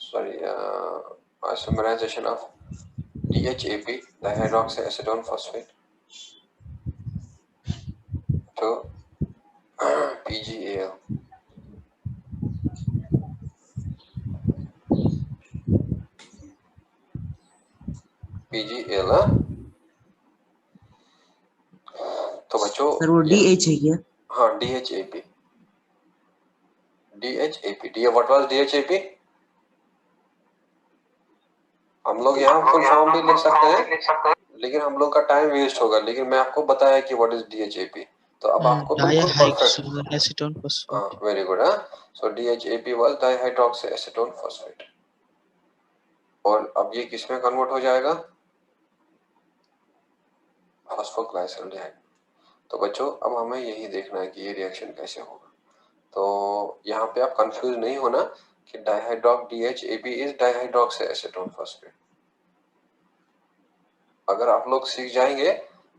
B: sorry, isomerization of DHAP, dihydroxyacetone phosphate, to PGAL. PGAL, हाँ? तो बच्चों
D: सर वो DH है क्या?
B: हाँ DHAP. What was DHAP? हम लोग यहाँ फुल फॉर्म भी लिख सकते हैं, लेकिन हम लोग का टाइम वेस्ट होगा, लेकिन मैं आपको बताया कि व्हाट इज DHAP, तो अब आपको बिल्कुल perfect.
F: Acetone phosphate.
B: Very good. So DHAP was dihydroxyacetone phosphate. और अब ये किस में कन्वर्ट हो जाएगा? फॉस्फोग्लाइसरल्डिहाइड. तो बच्चों अब हमें यही देखना है कि ये रिएक्शन कैसे होगा. तो यहाँ पे आप कंफ्यूज नहीं होना कि DHAP इज डाइहाइड्रोक्सीएसीटोन फॉस्फेट. अगर आप लोग सीख जाएंगे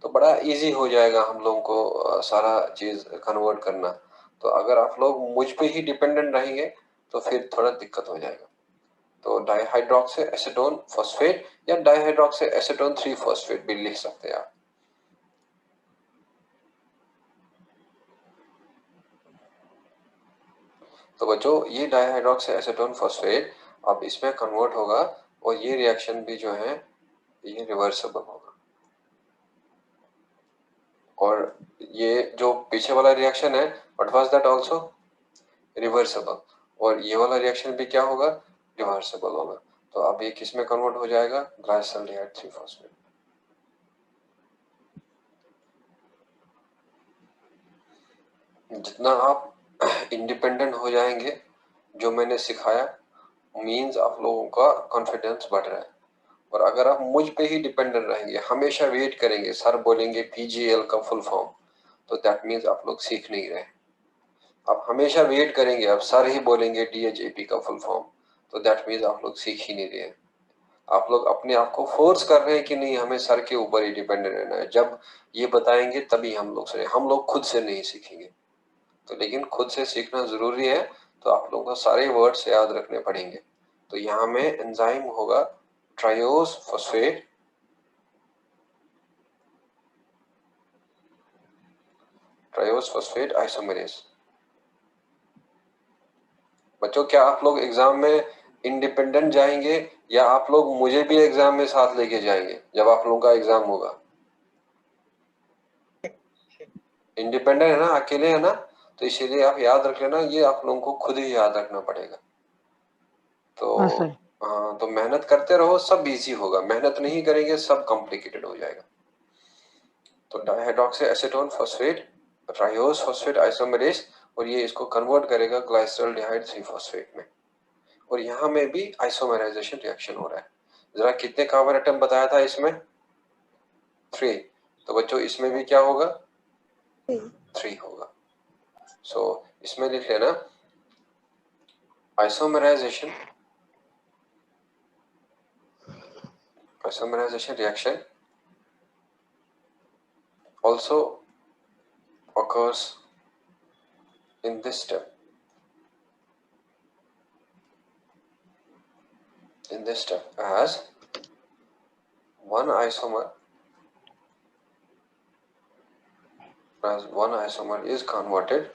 B: तो बड़ा इजी हो जाएगा हम लोगों को सारा चीज कन्वर्ट करना. तो अगर आप लोग मुझ पे ही डिपेंडेंट रहेंगे तो फिर थोड़ा दिक्कत हो जाएगा. तो डाइहाइड्रोक्सीएसीटोन फॉस्फेट या डाइहाइड्रोक्सीएसीटोन 3 फॉस्फेट भी लिख सकते हैं आप. तो बच्चों ये डाइहाइड्रोक्सीएसीटोन फॉस्फेट अब इसमें कन्वर्ट होगा और ये रिएक्शन भी जो है ये रिवर्सिबल होगा. और ये जो पीछे वाला रिएक्शन है what was that also reversible, और ये वाला रिएक्शन भी क्या होगा? रिवर्सिबल होगा. तो अब ये किस में कन्वर्ट हो जाएगा? Glyceraldehyde 3 phosphate. जितना आप इंडिपेंडेंट हो जाएंगे, जो मैंने सिखाया मींस आप लोगों का कॉन्फिडेंस बढ़ रहा है. और अगर आप मुझ पे ही डिपेंडेंट रहेंगे, हमेशा वेट करेंगे सर बोलेंगे PGL का फुल फॉर्म, तो दैट मींस आप लोग सीख नहीं रहे. आप हमेशा वेट करेंगे, अब सर ही बोलेंगे DHAP का फुल फॉर्म, तो दैट मींस आप लोग सीख ही नहीं रहे. आप लोग अपने आप को फोर्स कर रहे हैं कि नहीं हमें सर के ऊपर ही डिपेंडेंट रहना है, जब ये बताएंगे तभी हम लोग सुने, हम लोग खुद से नहीं सीखेंगे. तो लेकिन खुद से सीखना जरूरी है, तो आप लोगों को सारे वर्ड्स याद रखने पड़ेंगे. तो यहाँ में एंजाइम होगा triose phosphate, triose phosphate isomerase. बच्चों क्या आप लोग एग्जाम में इंडिपेंडेंट जाएंगे या आप लोग मुझे भी एग्जाम में साथ लेके जाएंगे जब आप लोगों का एग्जाम होगा? इंडिपेंडेंट है ना, अकेले है ना, तो इसीलिए आप याद रख लेना, ये आप लोगों को खुद ही याद रखना पड़ेगा. तो हाँ, तो मेहनत करते रहो, सब इजी होगा. मेहनत नहीं करेंगे सब कॉम्प्लिकेटेड हो जाएगा. तो डाइहाइड्रोक्सीएसीटोन फॉस्फेट, ट्रायोस फॉस्फेट आइसोमेरेज, और ये इसको कन्वर्ट करेगा ग्लाइसरल्डिहाइड 3 फॉस्फेट में. और यहाँ में भी आइसोमेराइजेशन रिएक्शन हो रहा है. जरा कितने कार्बन एटम बताया था इसमें? 3. तो बच्चों इसमें भी क्या होगा? 3 होगा. सो इसमें लिख लेना isomerisation reaction also occurs in this step. As one isomer is converted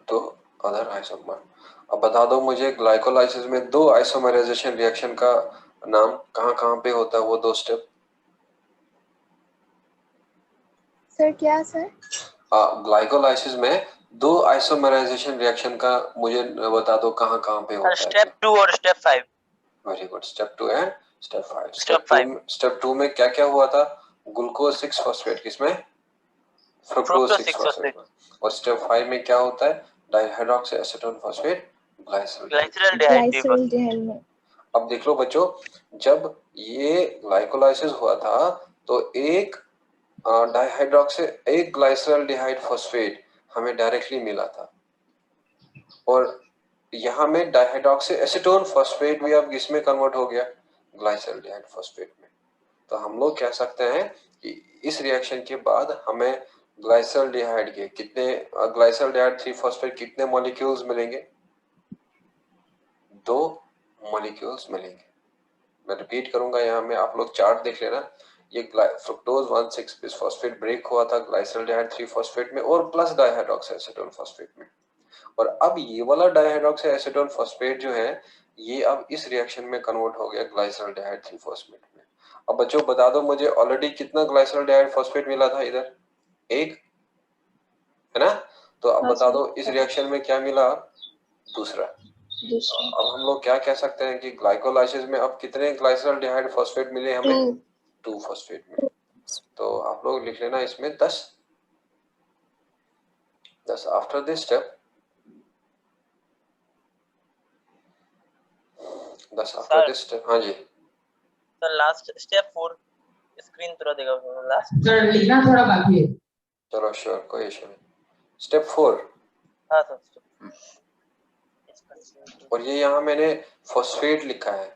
B: to other isomer. अब बता दो मुझे ग्लाइकोलाइसिस में 2 आइसोमराइजेशन रिएक्शन का नाम कहाँ पे होता है वो 2 स्टेप?
A: सर क्या सर?
B: ग्लाइकोलाइसिस में 2 आइसोमराइजेशन रिएक्शन का मुझे बता दो कहाँ पे होता है?
E: स्टेप 2 और step 5.
B: Very good. Step 2 and step 5. Step 2 में क्या हुआ था? ग्लूकोज 6 फॉस्फेट किसमें? Fructose 6 phosphate. और स्टेप 5 में क्या होता है? डाइहाइड्रोक्सीएसीटोन फॉस्फेट
A: ग्लाइसरल्डिहाइड में.
B: अब देख लो बच्चों, जब ये ग्लाइकोलाइसिस हुआ था तो एक डाइहाइड्रोक्सी एक ग्लाइसरॉल्डिहाइड फॉस्फेट हमें डायरेक्टली मिला था, और यहाँ में डाइहाइड्रोक्सी एसीटोन फॉस्फेट भी अब किसमें कन्वर्ट हो गया, ग्लाइसरॉल्डिहाइड फॉस्फेट में। तो हम लोग कह सकते हैं कि इस रिएक्शन के बाद हमें ग्लाइसरॉल्डिहाइड के कितने ग्लाइसरॉल्डिहाइड 3 फॉस्फेट कितने मॉलिक्यूल्स मिलेंगे, 2 मॉलिक्यूल्स मिलेंगे। मैं रिपीट करूंगा, यहाँ में आप लोग चार्ट देख लेना। ये फ्रुक्टोज 1,6 बिसफॉस्फेट ब्रेक हुआ था ग्लाइसरॉल्डिहाइड 3 फॉस्फेट में और प्लस डाइहाइड्रोक्सी एसीटोन फॉस्फेट में, और अब ये वाला डाइहाइड्रोक्सी एसीटोन फॉस्फेट जो है ये अब इस रिएक्शन में कन्वर्ट हो गया ग्लाइसरॉल्डिहाइड 3 फॉस्फेट में। अब बच्चों बता दो मुझे ऑलरेडी कितना ग्लाइसरॉल्डिहाइड फॉस्फेट मिला था, इधर एक है ना, तो अब बता दो इस रिएक्शन में क्या मिला, दूसरा। अब हम लोग क्या कह सकते हैं कि ग्लाइकोलाइसिस में अब कितने ग्लाइसरॉल्डिहाइड फॉस्फेट मिले हमें, 2 फॉस्फेट मिले। तो आप लोग लिख लेना इसमें 10 after this step 10 after this step. हाँ जी
E: सर लास्ट स्टेप 4 स्क्रीन थोड़ा देगा लास्ट।
F: सर लिखना थोड़ा बाकी है।
B: चलो श्योर, कोई इशू नहीं। स्टेप 4।
E: हाँ सर।
B: और ये यहाँ मैंने फॉस्फेट लिखा है,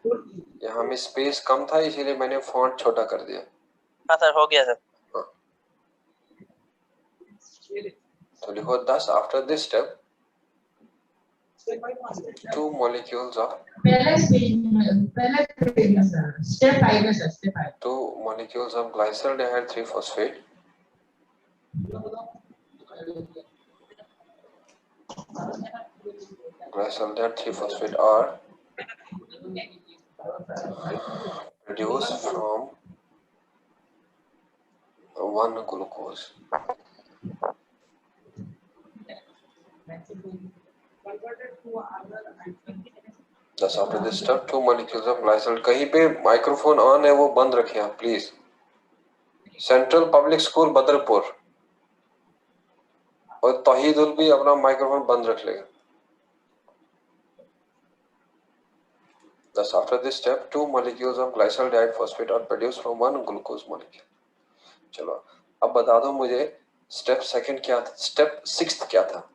B: यहाँ में स्पेस कम था इसीलिए मैंने फॉन्ट छोटा कर दिया।
E: हाँ सर हो गया सर।
B: हाँ। तो लिखो 10 after this step 2 molecules of
F: पहले पेज में सर स्टेप 5 में sir step 5
B: 2 molecules of glyceraldehyde 3 phosphate glyceraldehyde 3 phosphate are produced from 1 glucose. Thus after this step 2 molecules of glycerol। कहीं पे माइक्रोफोन ऑन है वो बंद रखें आप please. Central public school Badarpur और तौहीदुल भी अपना माइक्रोफोन बंद रख लेगा। Thus after this step 2 molecules of glyceraldehyde phosphate are produced from 1 glucose molecule। चलो अब बता दो मुझे स्टेप सेकंड क्या था, स्टेप 6 क्या था।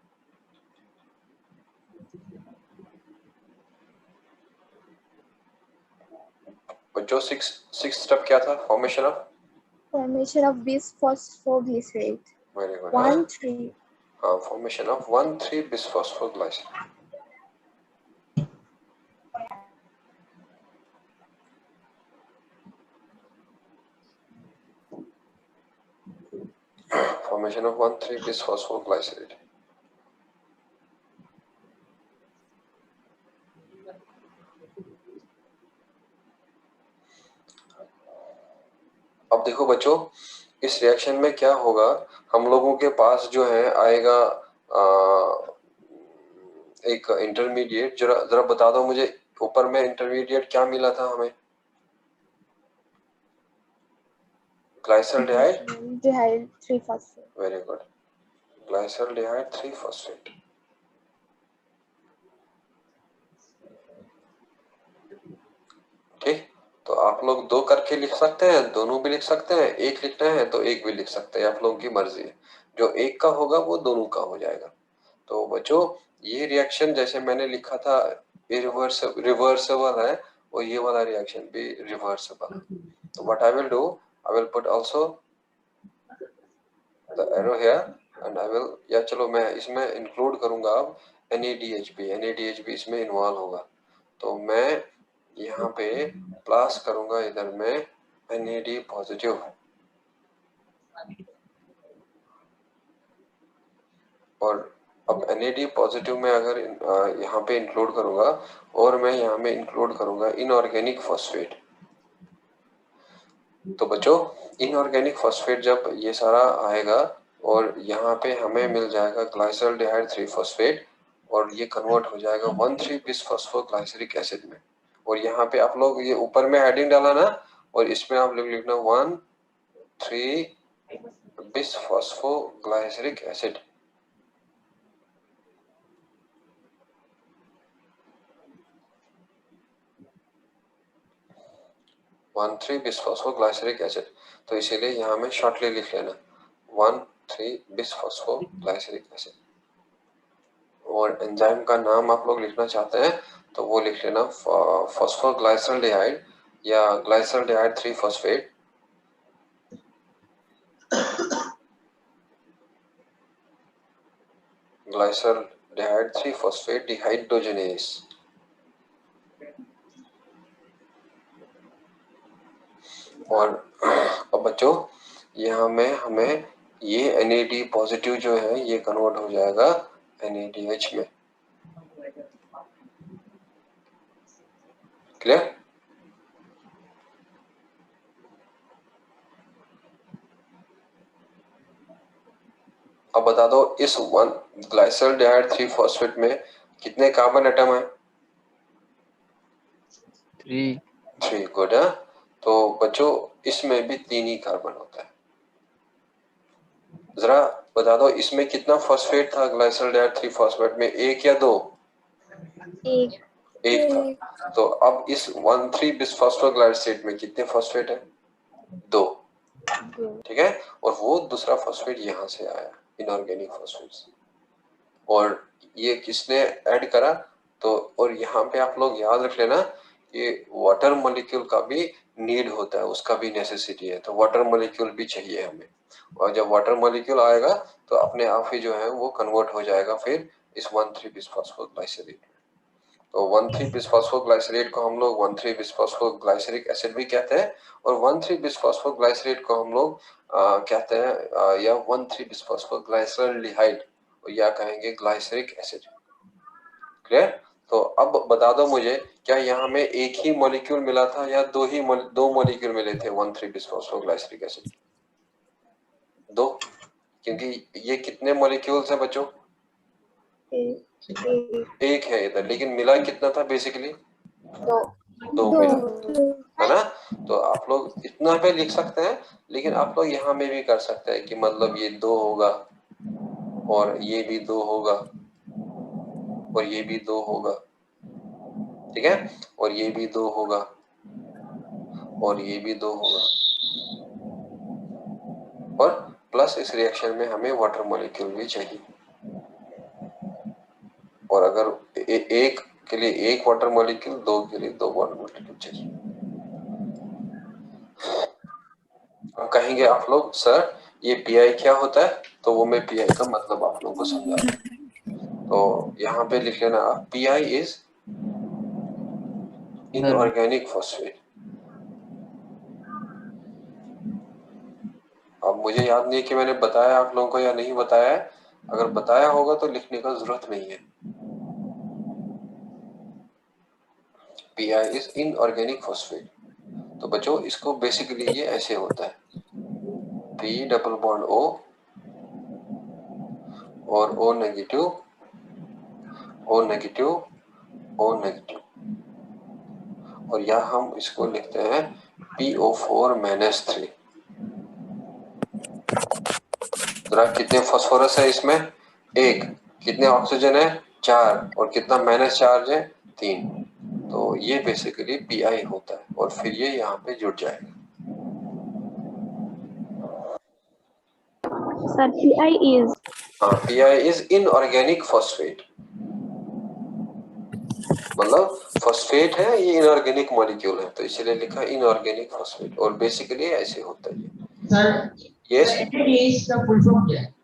B: जो 6 स्टेप क्या था, formation of
A: bisphosphoglycerate.
B: Very good
A: 1,3
B: हाँ, formation of 1,3 bisphosphoglycerate. Formation of 1,3 bisphosphoglycerate. अब देखो बच्चों इस रिएक्शन में क्या होगा, हम लोगों के पास जो है आएगा एक इंटरमीडिएट। जरा बता दो मुझे ऊपर में इंटरमीडिएट क्या मिला था हमें, glyceraldehyde
A: 3 phosphate।
B: Very good, glyceraldehyde 3 phosphate. ठीक, तो आप लोग 2 करके लिख सकते हैं, दोनों भी लिख सकते हैं, एक लिखना है तो एक भी लिख सकते हैं, आप लोगों की मर्जी है। जो एक का होगा वो दोनों का हो जाएगा। तो बच्चों ये रिएक्शन जैसे मैंने लिखा था रिवर्सिबल है, और ये वाला रिएक्शन भी रिवर्सिबल है। तो what I will do, I will put also the arrow here and I will, या चलो मैं इसमें इंक्लूड करूंगा अब NADHB इसमें इन्वॉल्व होगा। तो मैं यहाँ पे प्लस करूंगा इधर में NAD पॉजिटिव, और अब NAD पॉजिटिव में अगर यहाँ पे इंक्लूड करूंगा, और मैं यहाँ में इंक्लूड करूंगा इनऑर्गेनिक फॉस्फेट। तो बच्चों इनऑर्गेनिक फॉस्फेट जब ये सारा आएगा और यहाँ पे हमें मिल जाएगा ग्लाइसरॉल्डिहाइड 3 फॉस्फेट, और ये कन्वर्ट हो जाएगा 1,3 बिसफॉस्फोग्लाइसरिक एसिड में। और यहाँ पे आप लोग ये ऊपर में हेडिंग डाला ना, और इसमें आप लोग लिखना 1,3 बिसफॉस्फोग्लाइसरिक एसिड। बिसफॉस्फोग्लाइसरिक एसिड। तो इसीलिए यहाँ में शॉर्टली लिख लेना 1,3-बिसफॉस्फोग्लाइसरिक एसिड। और एंजाइम का नाम आप लोग लिखना चाहते हैं तो वो लिख लेना फॉस्फोग्लाइसरल्डिहाइड या ग्लाइसरल्डिहाइड 3-फॉस्फेट। ग्लाइसरल्डिहाइड 3-फॉस्फेट डिहाइड्रोजनेस। और अब बच्चों यहाँ में हमें ये NAD पॉजिटिव जो है ये कन्वर्ट हो जाएगा NADH में। क्लियर? अब बता दो इस ग्लाइसरल्डिहाइड 3-फॉस्फेट में कितने कार्बन एटम है? 3 गुड है। तो बच्चों इसमें भी 3 ही कार्बन होता है। जरा बता दो इसमें कितना फॉस्फेट था ग्लाइसरल्डिहाइड 3-फॉस्फेट में, 1 या 2? एक था। तो अब इस 1,3-बिसफॉस्फोग्लाइसेट में कितने फॉस्फेट है? 2। ठीक है। और वो दूसरा फॉस्फेट यहाँ से आया, इनऑर्गेनिक फॉस्फेट्स। और ये किसने ऐड करा? तो और यहाँ पे आप लोग याद रख लेना ये वाटर मॉलिक्यूल का भी नीड होता है, उसका भी नेसेसिटी है। तो वाटर मॉलिक्यूल भी चाहिए हमें। और जब वाटर मॉलिक्यूल आएगा तो अपने आप ही जो है वो कन्वर्ट हो जाएगा फिर इस 1,3-बिसफॉस्फोग्लाइसरेट। तो 1,3-बिसफॉस्फोग्लाइसरेट को हम लोग 1,3-बिसफॉस्फोग्लाइसरिक एसिड भी कहते हैं और 1,3-बिसफॉस्फोग्लाइसरेट को हम लोग कहते हैं या 1,3-बिसफॉस्फोग्लाइसरल्डिहाइड या कहेंगे ग्लाइसरिक एसिड। क्लियर? तो अब बता दो मुझे क्या यहाँ में एक ही मॉलिक्यूल मिला था या दो मॉलिक्यूल मिले थे 1,3-बिसफॉस्फोग्लाइसरिक एसिड? 2, क्योंकि ये कितने मॉलिक्यूल्स हैं बच्चों? एक है इधर, लेकिन मिला कितना था बेसिकली? 2 मिला, है ना? तो आप लोग इतना पे लिख सकते हैं, लेकिन आप लोग यहाँ में भी कर सकते हैं कि मतलब ये 2 होगा और ये भी 2 होगा और ये भी 2 होगा, ठीक है? और ये भी 2 होगा और ये भी 2 होगा। और प्लस इस रिएक्शन में हमें वाटर मॉलिक्यूल भी चाहिए। और अगर एक के लिए एक वाटर मॉलिक्यूल, 2 के लिए 2 वाटर मॉलिक्यूल चाहिए। अब कहेंगे आप लोग सर ये पीआई क्या होता है? तो वो मैं पीआई का मतलब आप लोगों को समझा रहा हूं। तो यहाँ पे लिख लेना आप पीआई इज इनऑर्गेनिक फॉस्फेट। अब मुझे याद नहीं है कि मैंने बताया आप लोगों को या नहीं बताया है। अगर बताया होगा तो लिखने का जरूरत नहीं है। Pi is inorganic phosphate. तो बच्चों इसको बेसिकली ये ऐसे होता है P डबल बॉन्ड O और O negative, O negative, O negative. और यहाँ हम इसको लिखते हैं PO4-3। जरा कितने फास्फोरस है इसमें? 1। कितने ऑक्सीजन है? 4। और कितना माइनस चार्ज है? 3। तो ये बेसिकली पीआई होता है और फिर ये यहाँ पे जुड़ जाएगा।
A: Sir, PI is
B: हाँ, पीआई इज इनऑर्गेनिक फॉस्फेट। मतलब फॉस्फेट है, ये इनऑर्गेनिक मॉलिक्यूल है, तो इसलिए लिखा इनऑर्गेनिक फॉस्फेट। और बेसिकली ऐसे होता है ये।
F: सर
B: यस,
F: NADH का फुल फॉर्म क्या है?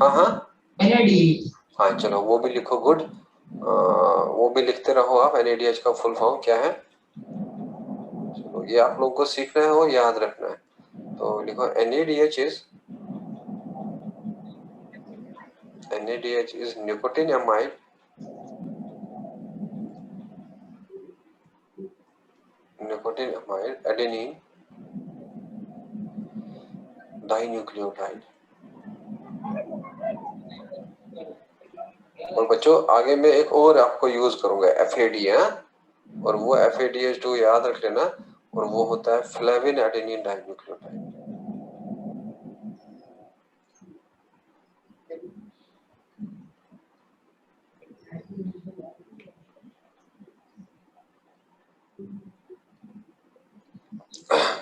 B: हाँ हाँ
F: NADH।
B: हाँ, चलो वो भी लिखो। गुड, वो भी लिखते रहो आप। NADH का फुल फॉर्म क्या है? चलो ये आप लोगों को सीखना है और याद रखना है। तो लिखो NADH is nicotinamide adenine dinucleotide. और बच्चों आगे मैं एक और आपको यूज करूंगा FAD है, और वो FADH2 याद रख लेना। और वो होता है फ्लेविन एडेनिन डाइन्यूक्लियोटाइड।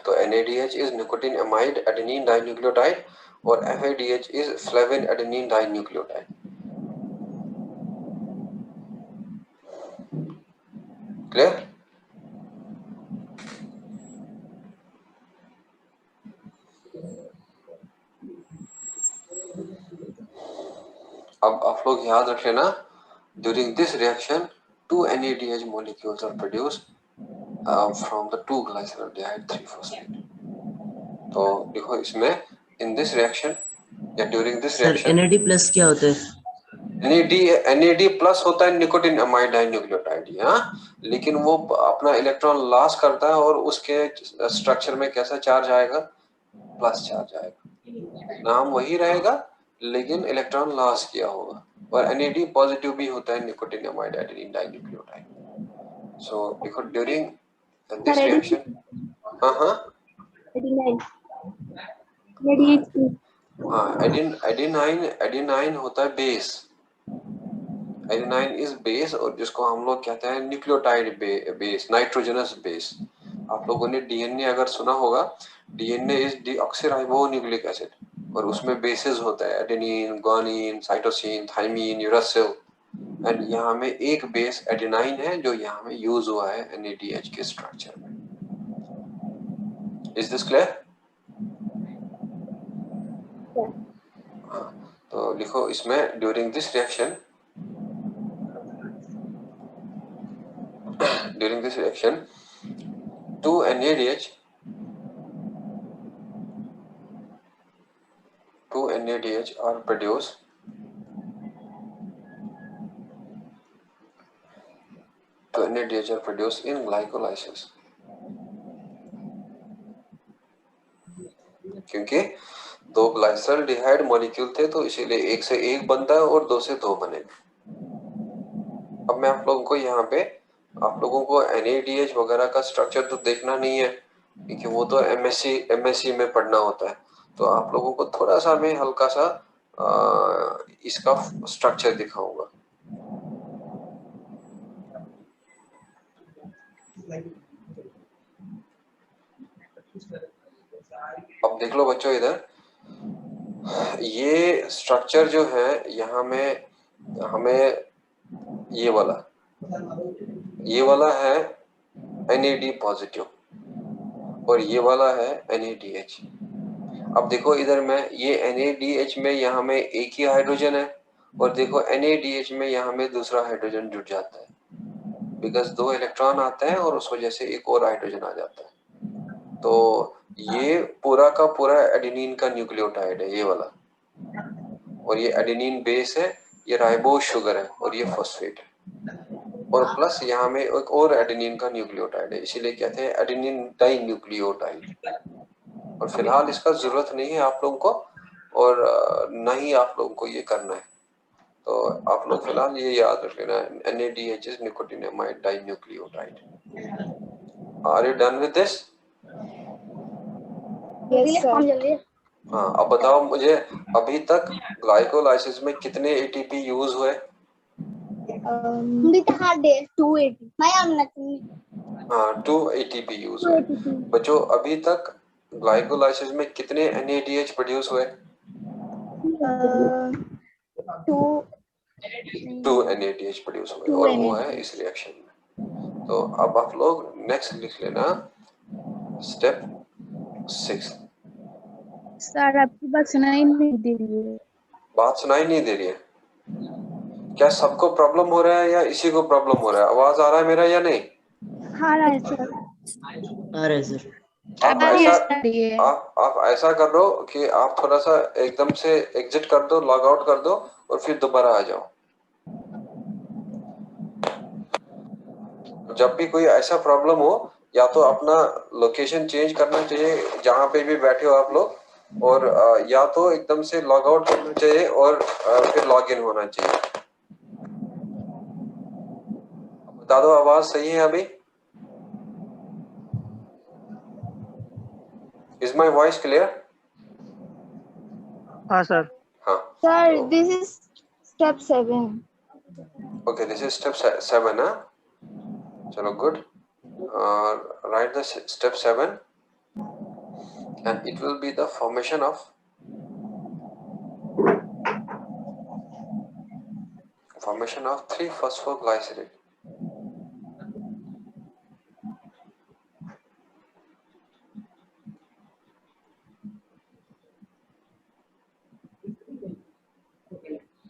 B: तो NADH is nicotine amide adenine dinucleotide और FADH is flavin adenine dinucleotide. Clear? अब आप लोग याद रख लेना, during this reaction 2 NADH molecules are produced from the 2 glyceraldehyde 3-phosphate. तो देखो इसमें in this reaction या during this
D: sir
B: reaction
D: NAD plus क्या होता है?
B: NAD प्लस होता है निकोटिन अमाइड डाइन्यूक्लियोटाइड, हाँ, लेकिन वो अपना इलेक्ट्रॉन लॉस करता है और उसके स्ट्रक्चर में कैसा चार्ज आएगा? प्लस चार्ज आएगा, नाम वही रहेगा लेकिन इलेक्ट्रॉन लॉस किया होगा। और NAD पॉजिटिव भी होता है निकोटिन अमाइड एडेनिन डाइन्यूक्लियोटाइड। सो देखो ड्यूरिंग दिस रिएक्शन, एडेनाइन होता है बेस, एडेनाइन इज बेस, और जिसको हम लोग कहते हैं न्यूक्लियोटाइड बेस, नाइट्रोजनस बेस। आप लोगों ने डीएनए अगर सुना होगा, डीएनए इज डीऑक्सीराइबोन्यूक्लिक एसिड, और उसमें बेसेस होता है adenine, guanine, cytosine, thymine, uracil, and यहाँ में एक बेस एडेनाइन है जो यहाँ में यूज हुआ है NADH के स्ट्रक्चर में। Is this clear? हाँ, तो लिखो इसमें during this reaction, during this reaction 2 NADH are produced in glycolysis, क्योंकि 2 ग्लाइसरल्डिहाइड मॉलिक्यूल थे तो इसीलिए 1 से 1 बनता है और 2 से 2 बनेगा। अब मैं आप लोगों को यहाँ पे, आप लोगों को NADH वगैरह का स्ट्रक्चर तो देखना नहीं है क्योंकि वो तो MSc में पढ़ना होता है, तो आप लोगों को थोड़ा सा मैं हल्का सा इसका स्ट्रक्चर दिखाऊंगा। अब देख लो बच्चों, इधर ये स्ट्रक्चर जो है यहाँ में हमें ये वाला है NAD पॉजिटिव और ये वाला है NADH। अब देखो इधर में ये NADH में यहाँ में एक ही हाइड्रोजन है, और देखो NADH में यहाँ में दूसरा हाइड्रोजन जुड़ जाता है, बिकॉज 2 इलेक्ट्रॉन आते हैं और उस वजह से एक और हाइड्रोजन आ जाता है। तो ये पूरा का पूरा एडेनिन का न्यूक्लियोटाइड है ये वाला, और ये एडेनिन बेस है, ये राइबोज शुगर है और ये फॉस्फेट है, और प्लस यहाँ में एक और एडेनिन का न्यूक्लियोटाइड है, इसीलिए कहते हैं एडेनिन डाइन्यूक्लियोटाइड। और फिलहाल इसका जरूरत नहीं है आप लोगों को, और न ही आप लोगों को ये करना है, तो आप लोग फिलहाल ये याद रख लेना, NADH is nicotinamide dinucleotide. Are you done with this?
A: Yes, sir.
B: हाँ, अब बताओ मुझे अभी तक ग्लाइकोलाइसिस में कितने ATP यूज हुए?
C: 280.
B: हाँ, 2 ATP यूज हुए। बच्चों अभी तक ग्लाइकोलाइसिस में कितने NADH प्रोड्यूस हुए? 2 NADH प्रोड्यूस हुए, और वो है इस रिएक्शन में। तो अब आप लोग नेक्स्ट लिख लेना स्टेप 6।
A: सर आपकी बात सुनाई नहीं दे रही है।
B: बात सुनाई नहीं दे रही है? क्या सबको प्रॉब्लम हो रहा है या इसी को प्रॉब्लम हो रहा है? आवाज आ रहा है मेरा या नहीं?
A: हाँ रहा है सर।
D: आ रहे सर।
B: आप ऐसा कर दो कि आप थोड़ा सा एकदम से एग्जिट कर दो, लॉग आउट कर दो, और फिर दोबारा आ जाओ। जब भी कोई ऐसा प्रॉब्लम हो, या तो अपना लोकेशन चेंज करना चाहिए जहां पे भी बैठे हो आप लोग, और या तो एकदम से लॉग आउट करना चाहिए और फिर लॉग इन होना चाहिए। बता दो आवाज सही है अभी? Is my voice clear?
G: हाँ सर।
B: हाँ
A: sir this is step 7.
B: Okay, this is step 7 हाँ, चलो good. Write the step 7. and it will be the formation of formation of 3-phosphoglycerate.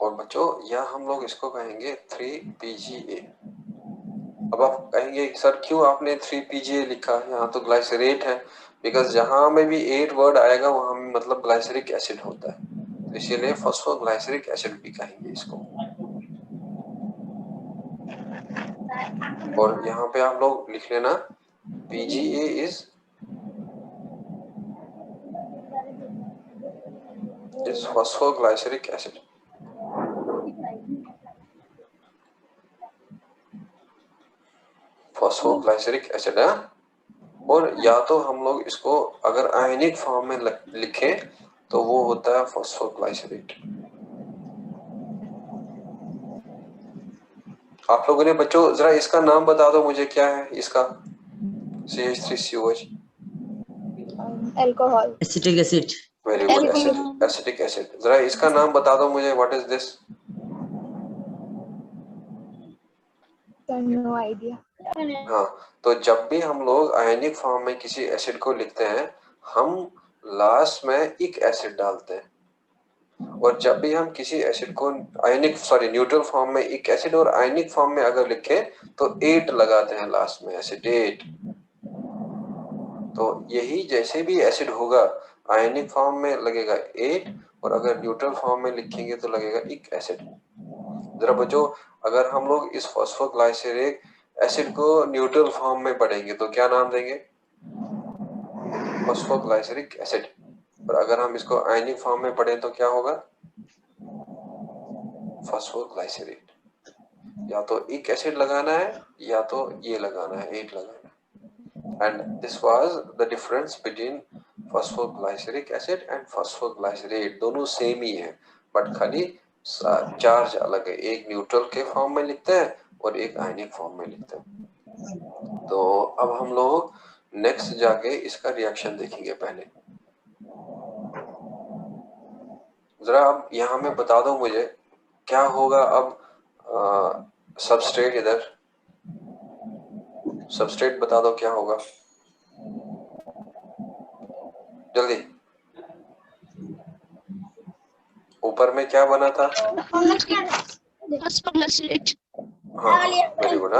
B: और बच्चों यहाँ हम लोग इसको कहेंगे 3PGA। अब आप कहेंगे सर क्यों आपने 3PGA लिखा, यहाँ तो ग्लाइसरेट है। बिकॉज जहां में भी 8 वर्ड आएगा वहां में मतलब ग्लाइसरिक एसिड होता है, तो इसीलिए फॉस्फोग्लाइसरिक एसिड भी कहेंगे इसको। और यहाँ पे आप लोग लिख लेना PGA is phosphoglyceric acid. Phosphoglyceric acid है। और या तो हम लोग इसको अगर आयनिक फॉर्म में लिखें तो वो होता है फॉस्फोग्लाइसरेट। आप लोगों ने बच्चों जरा इसका नाम बता दो मुझे, क्या है इसका CH3COH?
A: Alcohol.
D: Acetic acid.
B: Very good, acetic acid. जरा इसका नाम बता दो मुझे, what is this?
A: No idea.
B: हाँ, तो जब भी हम लोग आयनिक फॉर्म में किसी एसिड को लिखते हैं हम लास्ट में एक एसिड डालते हैं, और जब भी हम किसी एसिड को न्यूट्रल फॉर्म में एक एसिड और आयनिक फॉर्म में अगर लिखें तो 8 लगाते हैं लास्ट में, एसिडेट। तो यही जैसे भी एसिड होगा आयनिक फॉर्म में लगेगा 8 और अगर न्यूट्रल फॉर्म में लिखेंगे तो लगेगा एक एसिड। जरा बच्चों अगर हम लोग इस फॉस्फोग्लाइसरिक एसिड को न्यूट्रल फॉर्म में पढ़ेंगे तो क्या नाम देंगे? Phosphoglyceric acid. और अगर हम इसको आयनिक फॉर्म में पढ़ें तो क्या होगा? फॉस्फोग्लाइसरेट। या तो एक एसिड लगाना है या तो ये लगाना है, 8 लगाना है। And this was the difference between phosphoglyceric acid and phosphoglycerate. दोनों सेम ही है बट खाली चार्ज अलग है, एक न्यूट्रल के फॉर्म में लिखते हैं और एक आयनिक फॉर्म में लिखते हैं। तो अब हम लोग नेक्स्ट जाके इसका रिएक्शन देखेंगे। पहले जरा अब यहाँ में बता दो मुझे क्या होगा अब सबस्ट्रेट, इधर सबस्ट्रेट बता दो क्या होगा जल्दी। ऊपर में क्या बना था? हाँ वेरी गुड।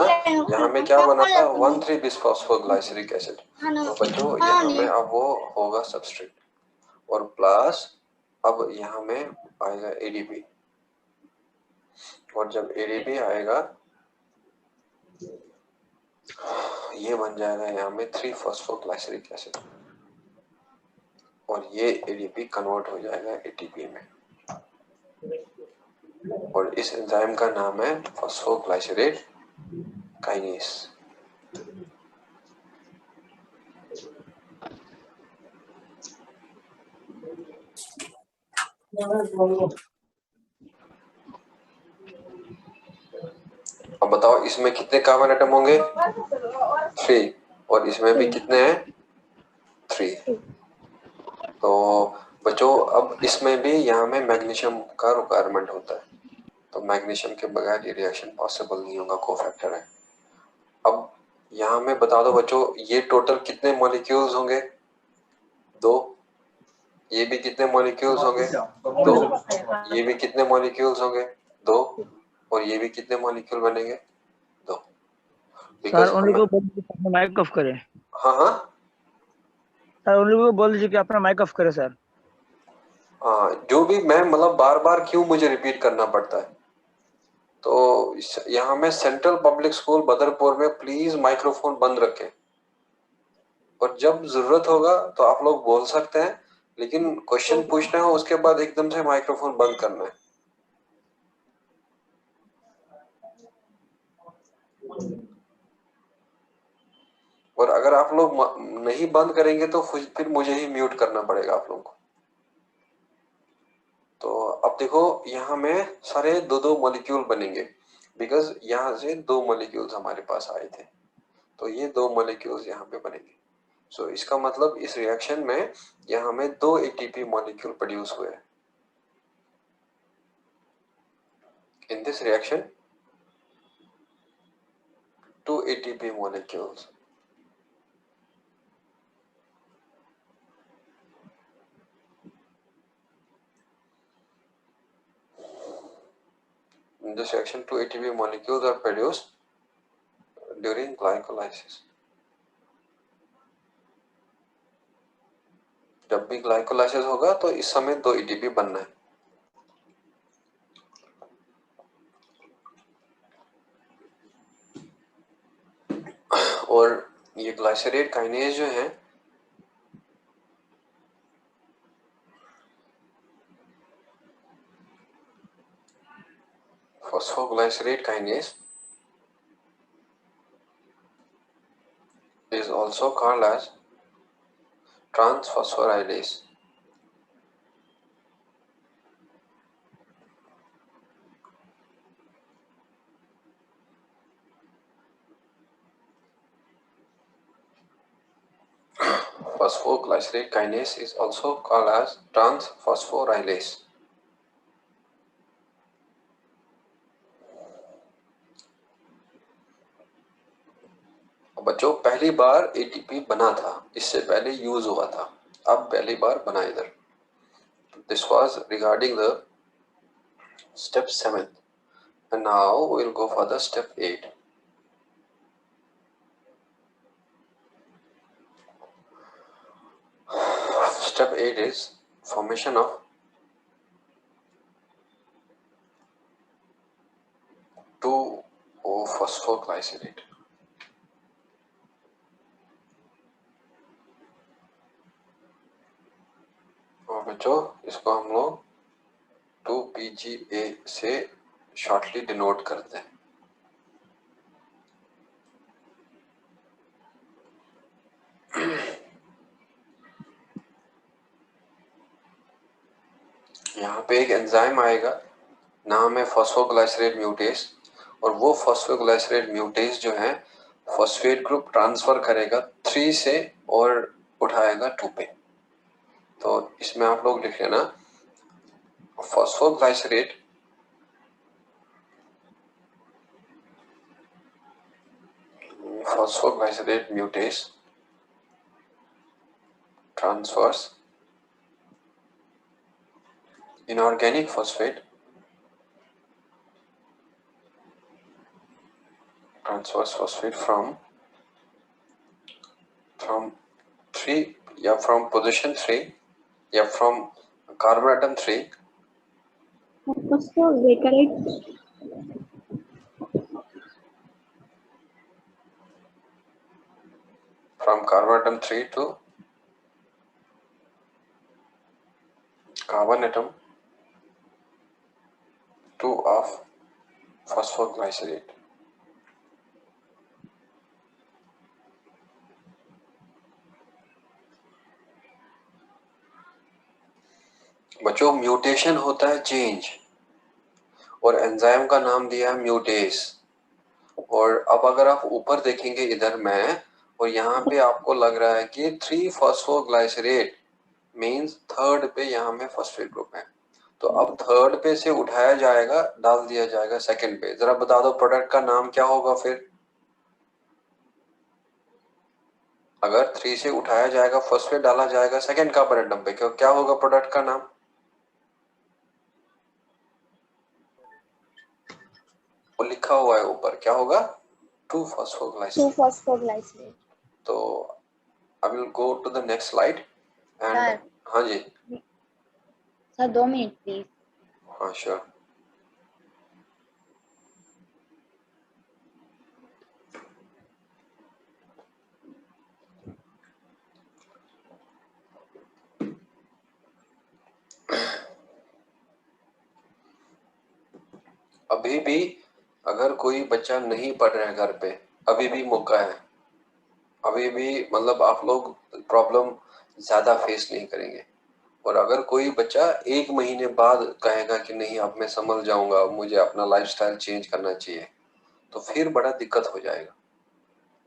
B: यहाँ में क्या बना था? 1,3-बिसफॉस्फोग्लाइसरिक एसिड। तो बच्चों यहाँ में अब वो होगा सबस्ट्रेट और प्लस अब यहाँ में आएगा ADP, और जब ADP आएगा ये बन जाएगा यहाँ में 3-फॉस्फोग्लाइसरिक एसिड और ये ADP कन्वर्ट हो जाएगा ATP में, और इस एंजाइम का नाम है फॉस्फोग्लाइसरेट काइनेस। अब बताओ इसमें कितने कार्बन एटम होंगे? 3, और इसमें भी कितने हैं? 3। तो बच्चों अब इसमें भी यहाँ में मैग्नीशियम का रिक्वायरमेंट होता है, तो मैग्नीशियम के बगैर ये रिएक्शन पॉसिबल नहीं होगा, कोफैक्टर है। अब यहाँ में बता दो बच्चों ये टोटल कितने मॉलिक्यूल्स होंगे? 2। ये भी कितने मॉलिक्यूल्स होंगे? 2। ये भी कितने मॉलिक्यूल्स होंगे? 2। और ये भी कितने मॉलिक्यूल बनेंगे? 2।
G: सर उन लोगों को बोल दीजिए अपना माइक ऑफ करे।
B: हाँ
G: सर उन लोगों को बोल दीजिए कि अपना माइक ऑफ करे सर।
B: हाँ, जो भी मैं मतलब बार बार क्यों मुझे रिपीट करना पड़ता है। तो यहाँ में सेंट्रल पब्लिक स्कूल बदरपुर में प्लीज माइक्रोफोन बंद रखें, और जब जरूरत होगा तो आप लोग बोल सकते हैं, लेकिन क्वेश्चन पूछना है उसके बाद एकदम से माइक्रोफोन बंद करना है। और अगर आप लोग नहीं बंद करेंगे तो फिर मुझे ही म्यूट करना पड़ेगा आप लोगों को। तो अब देखो यहाँ में सारे 2-2 मॉलिक्यूल बनेंगे, बिकॉज यहाँ से 2 मॉलिक्यूल्स हमारे पास आए थे, तो ये 2 मॉलिक्यूल्स यहाँ पे बनेंगे। सो इसका मतलब इस रिएक्शन में यहाँ हमें 2 एटीपी मॉलिक्यूल प्रोड्यूस हुए। In this reaction 2 ATP molecules. In this reaction 2 ATP molecules are produced during glycolysis. जब भी ग्लाइकोलाइसिस होगा तो इस समय 2 ATP बनना है। और ये ग्लाइसरेट काइनेज जो है phosphoglycerate kinase is also called as transphosphorylase. Phosphoglycerate kinase is also called as transphosphorylase. बच्चों पहली बार एटीपी बना था, इससे पहले यूज हुआ था, अब पहली बार बना इधर। This was regarding the step 7 and now we will go for the step 8. Step 8 is formation of 2,O-phosphoglycerate. और बच्चों इसको हम लोग 2PGA से शॉर्टली डिनोट करते हैं। यहाँ पे एक एंजाइम आएगा, नाम है फॉस्फोग्लाइसरेट म्यूटेस, और वो फॉस्फोग्लाइसरेट म्यूटेस जो है फॉस्फेट ग्रुप ट्रांसफर करेगा 3 से और उठाएगा 2 पे। तो इसमें आप लोग लिख लेना phosphoglycerate म्यूटेस transfers inorganic phosphate from 3 या from position 3 या from carbon atom 3 from carbon atom 3 to carbon atom 2 of phosphoglycerate. बच्चों म्यूटेशन होता है चेंज, और एंजाइम का नाम दिया है म्यूटेस। और अब अगर आप ऊपर देखेंगे इधर में, और यहाँ पे आपको लग रहा है कि 3-फॉस्फोग्लाइसरेट मीन्स थर्ड पे यहाँ में फॉस्फेट ग्रुप है, तो अब थर्ड पे से उठाया जाएगा, डाल दिया जाएगा सेकंड पे। जरा बता दो प्रोडक्ट का नाम क्या होगा फिर? अगर 3 से उठाया जाएगा, फॉस्फेट डाला जाएगा सेकंड कार्बन एटम पे, क्या होगा प्रोडक्ट का नाम? वो लिखा हुआ है ऊपर, क्या होगा? 2-फॉस्फोग्लाइसरेट। तो I will go to the next slide and हाँ जी
A: सर 2 मिनट प्लीज।
B: हाँ श्योर। अभी भी अगर कोई बच्चा नहीं पढ़ रहा है घर पे, अभी भी मौका है, अभी भी मतलब आप लोग प्रॉब्लम ज्यादा फेस नहीं करेंगे। और अगर कोई बच्चा 1 महीने बाद कहेगा कि नहीं अब मैं समझ जाऊंगा, मुझे अपना लाइफस्टाइल चेंज करना चाहिए, तो फिर बड़ा दिक्कत हो जाएगा।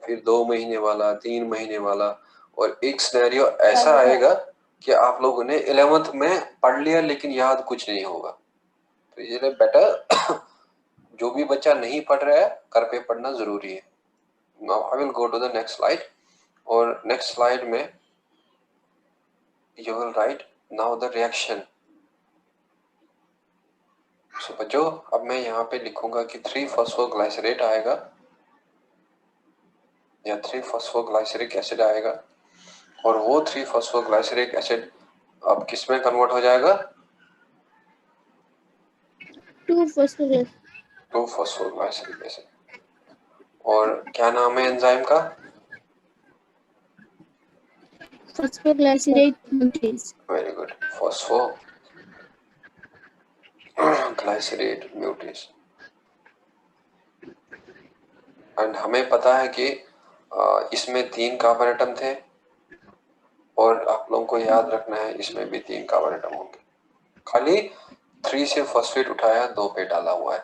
B: फिर 2 महीने वाला, 3 महीने वाला, और एक सिनेरियो ऐसा आएगा कि आप लोगों ने 11th में पढ़ लिया लेकिन याद कुछ नहीं होगा। तो ये बेटर जो भी बच्चा नहीं पढ़ रहा है घर पे पढ़ना जरूरी है। Now I will go to the next slide, और नेक्स्ट स्लाइड में you will write now the reaction. So बच्चों अब मैं यहाँ पे लिखूंगा कि 3-फॉस्फोग्लाइसरेट आएगा या 3-फॉस्फोग्लाइसरिक एसिड आएगा, और वो 3-फॉस्फोग्लाइसरिक एसिड अब किस में कन्वर्ट हो जाएगा? 2-फॉस्फोग्लाइसरिक एसिड। और क्या नाम है एंजाइम का?
A: Phosphoglycerate म्यूटेज।
B: Very good, phosphoglycerate म्यूटेज। And हमें पता है कि इसमें 3 कार्बन एटम थे, और आप लोगों को याद रखना है इसमें भी 3 कार्बन एटम होंगे। खाली 3 से फॉस्फेट उठाया 2 पे डाला हुआ है।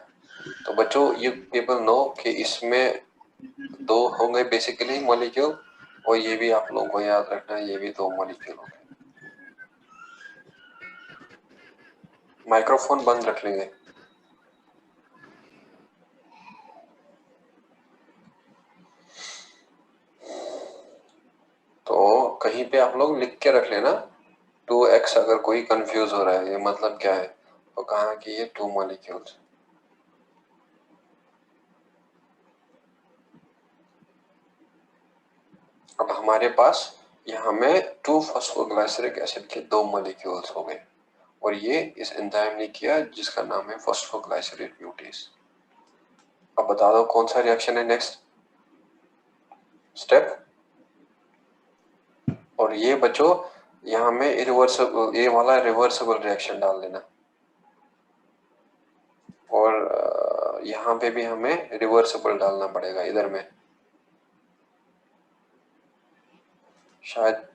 B: तो बच्चों यू पीपल नो कि इसमें 2 होंगे बेसिकली मॉलिक्यूल, और ये भी आप लोगों को याद रखना है ये भी 2 मॉलिक्यूल होंगे। माइक्रोफोन बंद रख लेंगे। तो कहीं पे आप लोग लिख के रख लेना 2x, अगर कोई कंफ्यूज हो रहा है ये मतलब क्या है, तो कहा कि ये 2 मॉलिक्यूल्स। अब हमारे पास यहाँ में 2-फॉस्फोग्लाइसरिक एसिड के 2 मॉलिक्यूल्स हो गए, और ये इस एंजाइम ने किया जिसका नाम है फॉस्फोग्लाइसरेट म्यूटेज। अब बता दो कौन सा रिएक्शन है नेक्स्ट स्टेप। और ये बच्चों यहाँ में इरिवर्सिबल, ये वाला रिवर्सिबल रिएक्शन डाल देना, और यहाँ पे भी हमें रिवर्सिबल डालना पड़ेगा। इधर में शायद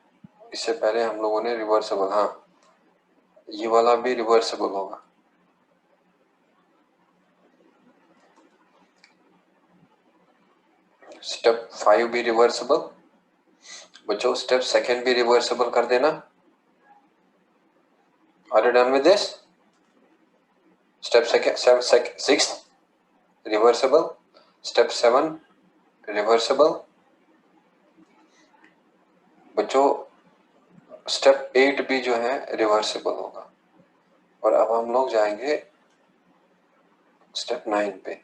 B: इससे पहले हम लोगों ने रिवर्सिबल, हाँ ये वाला भी रिवर्सिबल होगा। स्टेप 5 भी रिवर्सिबल। बच्चों स्टेप 2 भी रिवर्सिबल कर देना। Are you done with this? Step 6 reversible, step 7 reversible. बच्चों स्टेप 8 भी जो है रिवर्सिबल होगा। और अब हम लोग जाएंगे स्टेप 9 पे,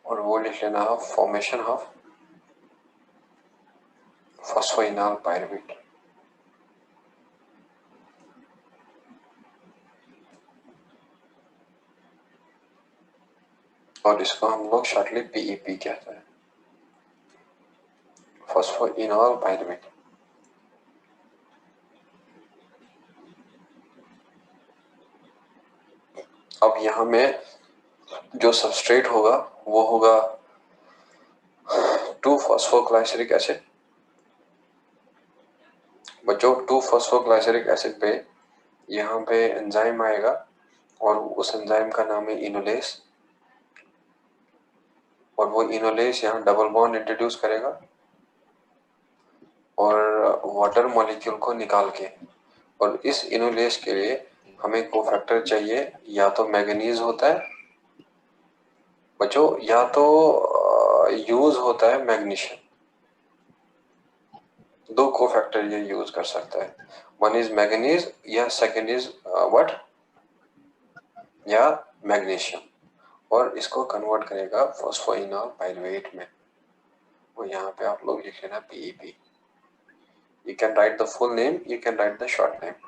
B: और वो लिख लेना है फॉर्मेशन ऑफ फॉस्फोइनॉल पायरुवेट। और इसको हम लोग शॉर्टली पीईपी कहते हैं, फॉस्फोइनॉल पायरुवेट। अब यहाँ में जो सबस्ट्रेट होगा वो होगा 2-फॉस्फोग्लाइसरिक एसिड। बच्चों 2-फॉस्फोग्लाइसरिक एसिड पे यहाँ पे एंजाइम आएगा, और उस एंजाइम का नाम है इनोलेस, और वो इनोलेस यहाँ डबल बॉन्ड इंट्रोड्यूस करेगा और वाटर मॉलिक्यूल को निकाल के। और इस इनोलेस के लिए हमें कोफैक्टर चाहिए, या तो मैंगनीज होता है बच्चों, या तो यूज होता है मैग्नीशियम। 2 कोफैक्टर ये यूज कर सकता है, वन इज मैंगनीज या सेकंड इज व्हाट, या मैग्नीशियम, और इसको कन्वर्ट करेगा फॉस्फोइनॉल पायरुवेट में। और यहाँ पे आप लोग लिख लेना PEP. You can write the full name, you can write the short name.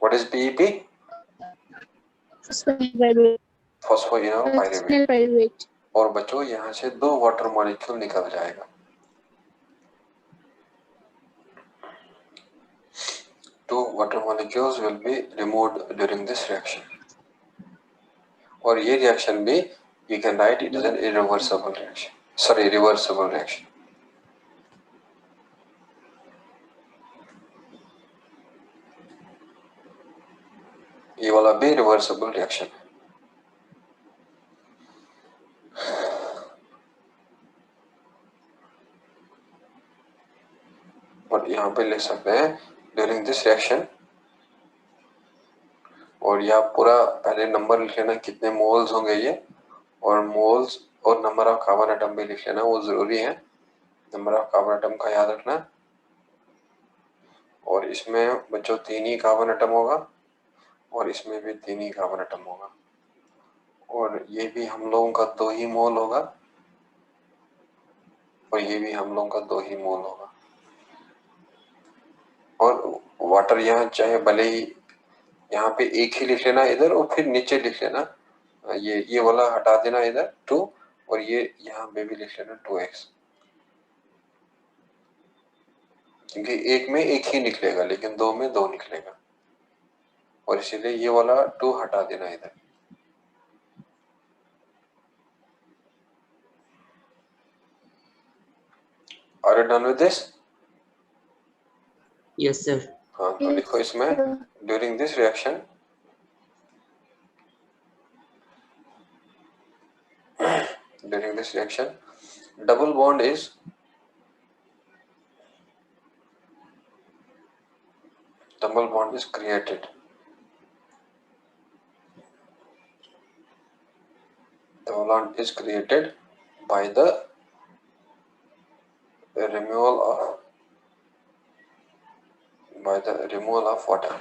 B: What is PEP? Phosphoenol pyruvate. और बच्चों यहाँ से 2 वाटर मॉलिक्यूल निकल जाएगा। 2 water molecules will be removed during this reaction. और ये रिएक्शन भी you can write it as an irreversible reaction. Sorry, reversible reaction. ये वाला भी रिवर्सिबल रिएक्शन है। और यहाँ पे लिख सकते हैं ड्यूरिंग दिस रिएक्शन, और यहाँ पूरा पहले नंबर लिख लेना कितने मोल्स होंगे ये, और मोल्स और नंबर ऑफ कार्बन एटम भी लिख लेना, वो जरूरी है, नंबर ऑफ कार्बन एटम का याद रखना। और इसमें बच्चों 3 ही कार्बन एटम होगा और इसमें भी 3 ही कार्बन एटम होगा, और ये भी हम लोगों का 2 ही मोल होगा और ये भी हम लोगों का 2 ही मोल होगा। और वाटर यहाँ चाहे भले ही यहाँ पे एक ही लिख लेना इधर और फिर नीचे लिख लेना, ये वाला हटा देना इधर 2, और ये यहाँ पे भी लिख लेना 2x, क्योंकि एक में एक ही निकलेगा लेकिन 2 में 2 निकलेगा, और इसीलिए ये वाला 2 हटा देना इधर। Are you done with this?
D: Yes, sir.
B: हाँ, तो लिखो इसमें during this reaction double bond is created. Double bond is created by the removal of water.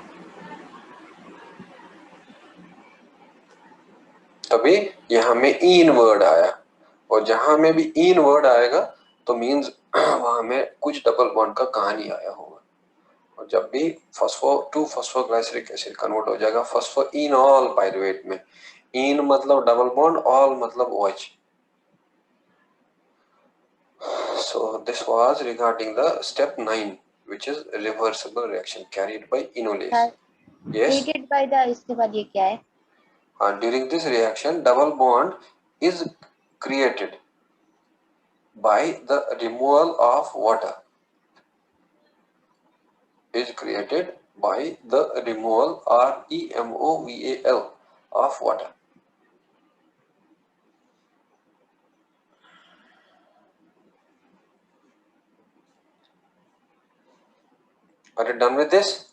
B: तभी यहाँ में इन वर्ड आया, और जहां में भी इन वर्ड आएगा तो मींस वहां में कुछ डबल बॉन्ड का कहानी आया होगा। और जब भी फॉस्फोग्लाइसरिक एसिड कन्वर्ट हो जाएगा फॉस्फोइनॉल पाइरुवेट में, इन मतलब डबल बॉन्ड, ऑल मतलब OH। So this was regarding the step 9, which is reversible reaction carried by enolase. Yes.
H: Created by the, इसके बाद ये क्या है?
B: During this reaction, double bond is created by the removal of water. Is created by the removal, REMOVAL, of water. Are you done with this?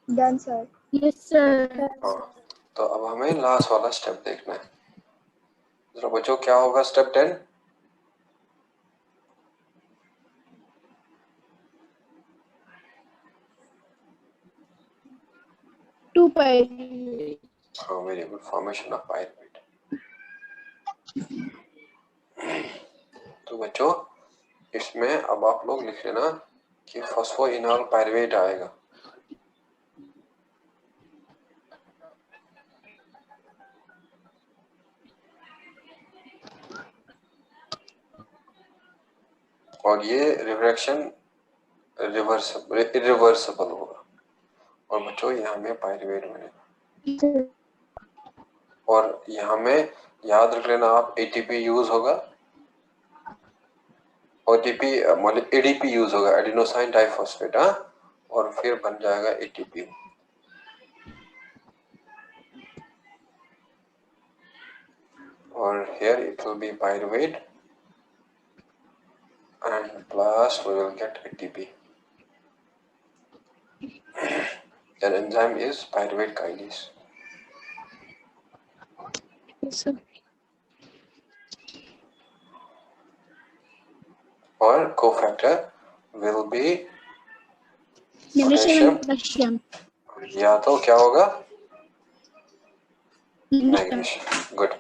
A: Done, sir. Yes, sir.
B: हाँ, तो अब हमें लास्ट वाला स्टेप देखना है। जरा बच्चों क्या होगा स्टेप 10?
A: Two pyruvate.
B: हाँ, very good, formation of pyruvate. तो बच्चों इसमें अब आप लोग लिख लेना कि फॉस्फोइनॉल पाइरुवेट आएगा। और ये रिएक्शन रिवर्सिबल होगा, और बच्चों यहाँ में पाइरुवेट बनेगा, और यहाँ में याद रख लेना आप ATP यूज होगा, ADP यूज होगा, एडिनोसाइन डाइफॉस्फेट, हाँ, और फिर बन जाएगा ATP। और here it will be pyruvate and plus we will get ATP. An enzyme is pyruvate kinase.
A: Yes, sir.
B: और cofactor will be
A: Magnesium
B: potassium,
A: and potassium.
B: या तो क्या होगा magnesium. Good.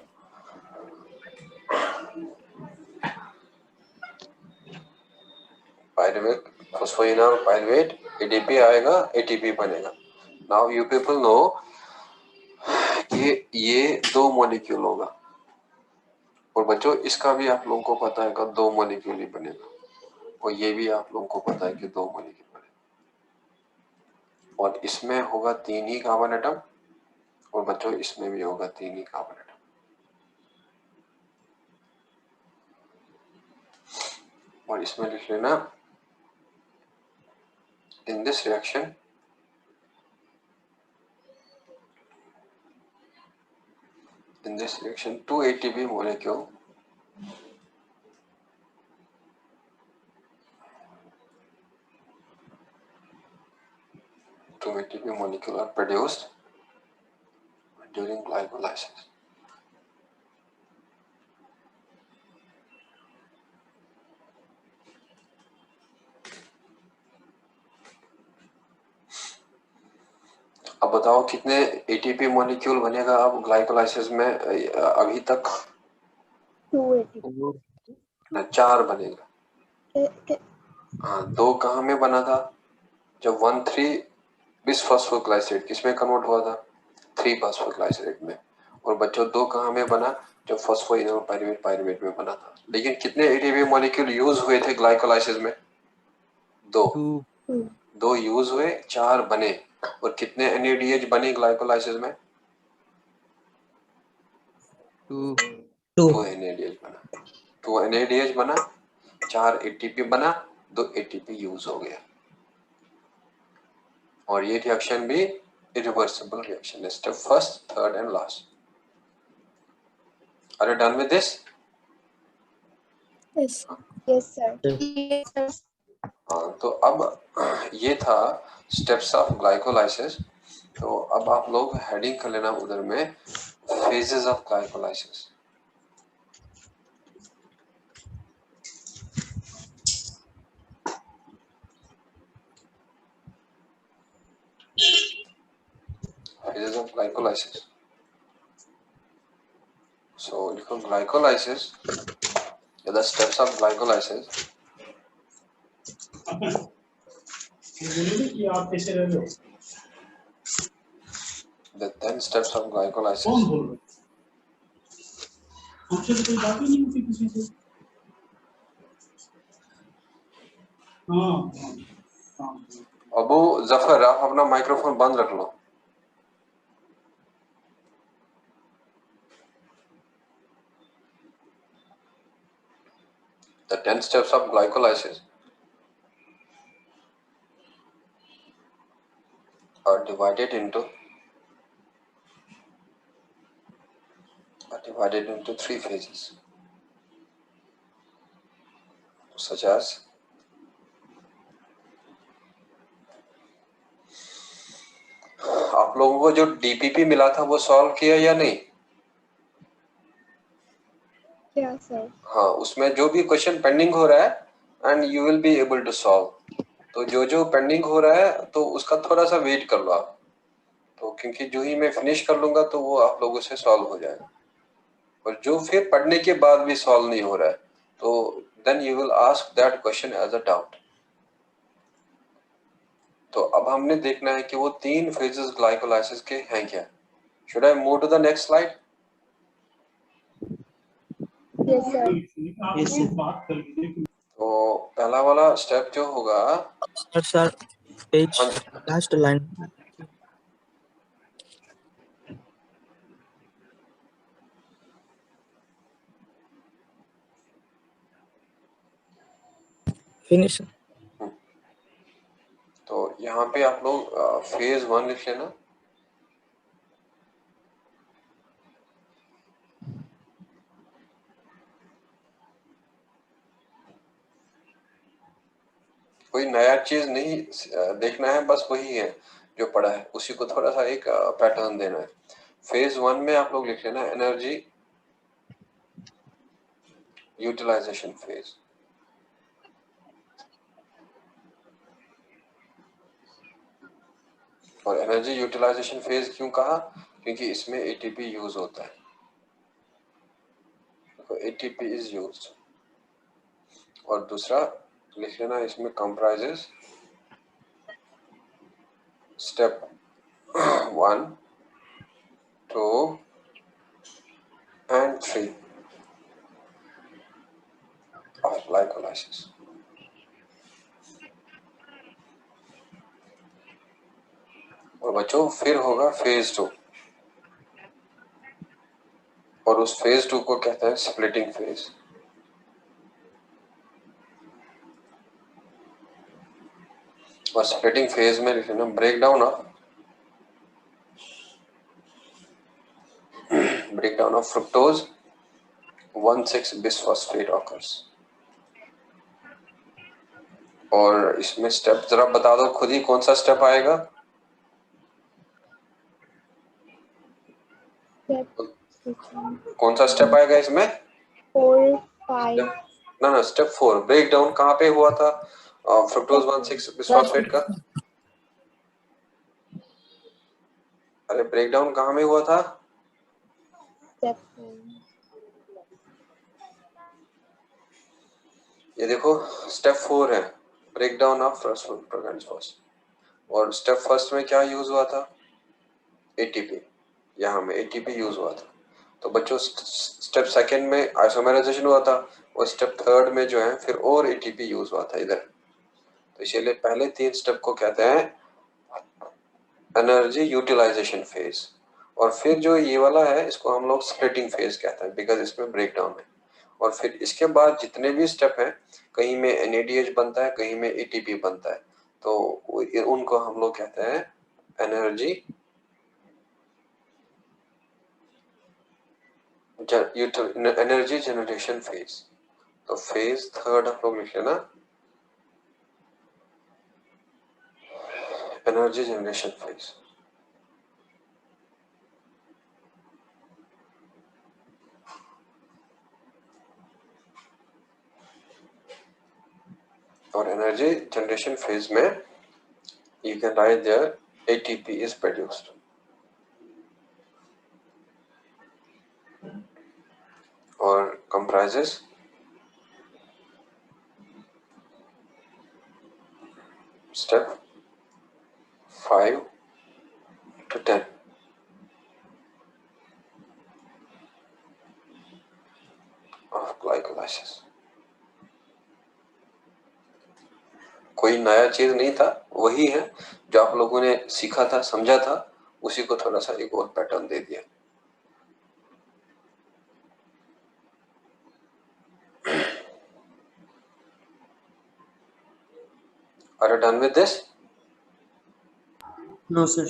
B: Pyruvate, phosphoenol pyruvate, ADP आएगा, ATP बनेगा। नाउ यू पीपल नो कि ये 2 मॉलिक्यूल होगा, और बच्चों इसका भी आप लोगों को पता है कि 2 मॉलिक्यूल ही बनेगा, और ये भी आप लोगों को पता है कि 2 मॉलिक्यूल बनेगा, और इसमें होगा 3 ही कार्बन एटम, और बच्चों इसमें भी होगा 3 ही कार्बन एटम। और इसमें लिख लेना in this reaction in this reaction 2 ATP molecule 2 ATP molecule are produced during glycolysis. अब बताओ कितने एटीपी मॉलिक्यूल बनेगा अब ग्लाइकोलाइसिस में अभी तक?
H: 280
B: 4 बनेगा। हाँ, 2 कहाँ में बना था? जब 1,3 बिसफॉस्फोग्लाइसेट किसमें कन्वर्ट हुआ था? 3-फॉस्फोग्लाइसेट में। और बच्चों 2 कहाँ में बना? जब फॉस्फोइनोल पायरुवेट में बना था। लेकिन कितने एटीपी मॉलिक्यूल यूज हुए थे ग्लाइकोलाइसिस में? 2 यूज हुए, 4 बने। और कितने NADH बने ग्लाइकोलाइसिस में? 2 NADH बना। 2 NADH बना, 4 ATP बना, 2 ATP यूज हो गया। और ये रिएक्शन भी irreversible reaction है। Step first, third and last. Are you done with this?
A: Yes.
H: yes sir
B: हाँ, तो अब ये था स्टेप्स ऑफ ग्लाइकोलाइसिस। तो अब आप लोग हेडिंग कर लेना उधर में, phases of glycolysis. Phases of glycolysis. So लिखो glycolysis, the steps of glycolysis. The 10 steps of glycolysis. Abu Zafar, आप अपना माइक्रोफोन बंद रख लो। The 10 steps of glycolysis are divided into 3 phases, such as आप लोगों को जो DPP मिला था वो सॉल्व किया या नहीं?
H: क्या सर?
B: हाँ, उसमें जो भी क्वेश्चन पेंडिंग हो रहा है and you will be able to solve. तो जो पेंडिंग हो रहा है तो उसका थोड़ा सा वेट कर लो आप, तो क्योंकि जो ही मैं फिनिश कर लूंगा तो वो आप लोगों से सॉल्व हो जाएगा। और जो फिर पढ़ने के बाद भी सॉल्व नहीं हो रहा है तो then you will ask that question as a doubt. तो अब हमने देखना है कि वो 3 फेजेस ग्लाइकोलाइसिस के हैं क्या। Should I move to the next slide?
H: yes sir
B: तो पहला वाला स्टेप जो होगा
G: sir page last line finish.
B: तो यहाँ पे आप लोग फेज 1 लिख लेना। कोई नया चीज नहीं देखना है, बस वही है जो पढ़ा है उसी को थोड़ा सा एक पैटर्न देना है। फेज 1 में आप लोग लिख लेना एनर्जी यूटिलाइजेशन फेज। और एनर्जी यूटिलाइजेशन फेज क्यों कहा? क्योंकि इसमें एटीपी यूज होता है। तो एटीपी इज यूज्ड। और दूसरा लिख लेना इसमें comprises step 1, 2 and 3 of glycolysis. और बच्चों फिर होगा फेज 2 और उस फेज 2 को कहते हैं स्प्लिटिंग फेज। और स्प्लिटिंग फेज में लिख लेना ब्रेकडाउन ऑफ फ्रुक्टोज 1,6-बिसफॉस्फेट ऑकर्स। और इसमें स्टेप जरा बता दो खुद ही, कौन सा स्टेप आएगा?
H: Step
B: कौन सा स्टेप आएगा इसमें?
H: 4, 5.
B: ना स्टेप 4 ब्रेक डाउन कहाँ पे हुआ था फ्रुक्टोज 1,6 बिस्फॉस्फेट का? अरे ब्रेक डाउन कहाँ में हुआ था?
H: Step 4.
B: ये देखो स्टेप 4 है ब्रेक डाउन ऑफ फर्स्ट और स्टेप फर्स्ट में क्या यूज हुआ था? एटीपी। यहाँ में एटीपी यूज हुआ था। तो बच्चों स्टेप सेकंड में आइसोमेराइजेशन हुआ था और स्टेप थर्ड में जो है फिर और एटीपी यूज हुआ था इधर। तो इसलिए पहले 3 स्टेप को कहते हैं एनर्जी यूटिलाइजेशन फेज और फिर जो ये वाला है इसको हम लोग स्प्लिटिंग फेज कहते हैं बिकॉज इसमें ब्रेक डाउन है। और फिर इसके बाद जितने भी स्टेप हैं कहीं में एनएडीएच बनता है कहीं में एटीपी बनता है तो उनको हम लोग कहते हैं एनर्जी जनरेशन फेज। तो फेज थर्ड हम लोग लिख लेना एनर्जी जनरेशन फेज। और एनर्जी जनरेशन फेज में you can write there ATP is produced or comprises step 5 to 10 of glycolysis। कोई नया चीज नहीं था, वही है जो आप लोगों ने सीखा था समझा था उसी को थोड़ा सा एक और पैटर्न दे दिया। Are you done with this?
D: No sir.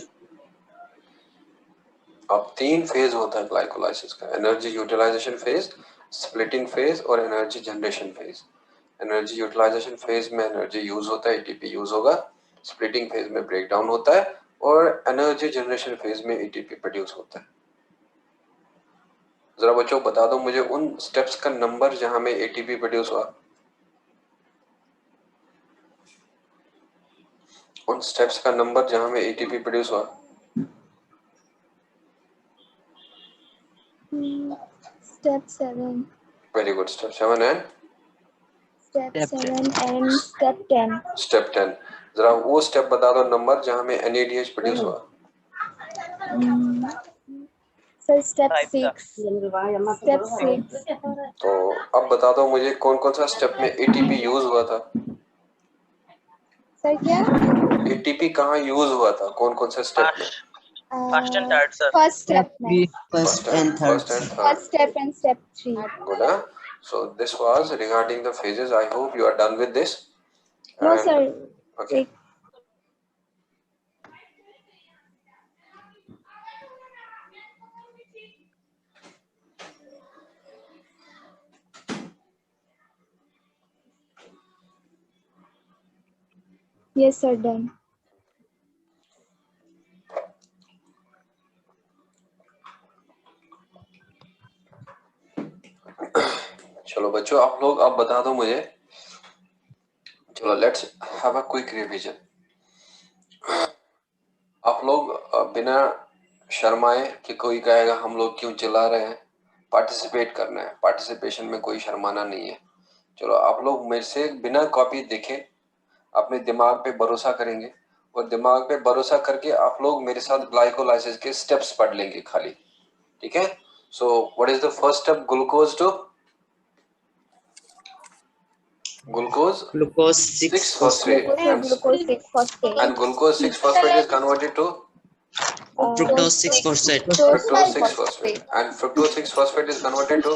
B: अब 3 फेज होता है ग्लाइकोलाइसिस का, energy utilization phase, splitting phase और energy generation phase. Energy utilization phase में एनर्जी यूज होता है, एटीपी यूज होगा, स्प्लिटिंग फेज में ब्रेक डाउन होता है और एनर्जी जनरेशन फेज में एटीपी प्रोड्यूस होता है। जरा बच्चों बता दो मुझे उन स्टेप्स का नंबर जहां में एटीपी प्रोड्यूस हुआ, उन स्टेप्स का नंबर जहां में एटीपी प्रोड्यूस हुआ।
H: Step 7.
B: Very good, step 7 and
H: Step 7 and step 10.
B: Step 10। जरा वो स्टेप बता दो नंबर जहां में एनएडीएच प्रोड्यूस हुआ।
H: So step 6.
E: Step
H: 6.
B: तो अब बता दो मुझे कौन कौन सा स्टेप में एटीपी यूज हुआ था।
H: Sir क्या?
B: एटीपी कहाँ यूज हुआ था, कौन कौन से स्टेप में?
E: First and third, sir.
H: First step में.
D: First and third.
H: First step and step 3.
B: Good, huh? So this was regarding the phases. I hope you are done with this.
H: No
B: And-
H: sir.
B: Okay.
H: Yes sir, done.
B: चलो बच्चों आप लोग अब बता दो मुझे, चलो let's have a quick revision. आप लोग बिना शर्माए कि कोई कहेगा हम लोग क्यों चिल्ला रहे हैं, पार्टिसिपेट करना है, पार्टिसिपेशन में कोई शर्माना नहीं है। चलो आप लोग मेरे से बिना कॉपी देखे अपने दिमाग पे भरोसा करेंगे और दिमाग पे भरोसा करके आप लोग मेरे साथ ग्लाइकोलाइसिस के स्टेप्स पढ़ लेंगे खाली, ठीक है? So what is the first step? Glucose to glucose 6 phosphate
H: Glucose 6 phosphate.
B: and glucose 6 phosphate is converted to
D: Fructose 6 phosphate.
B: fructose 6 phosphate and fructose 6 phosphate is converted to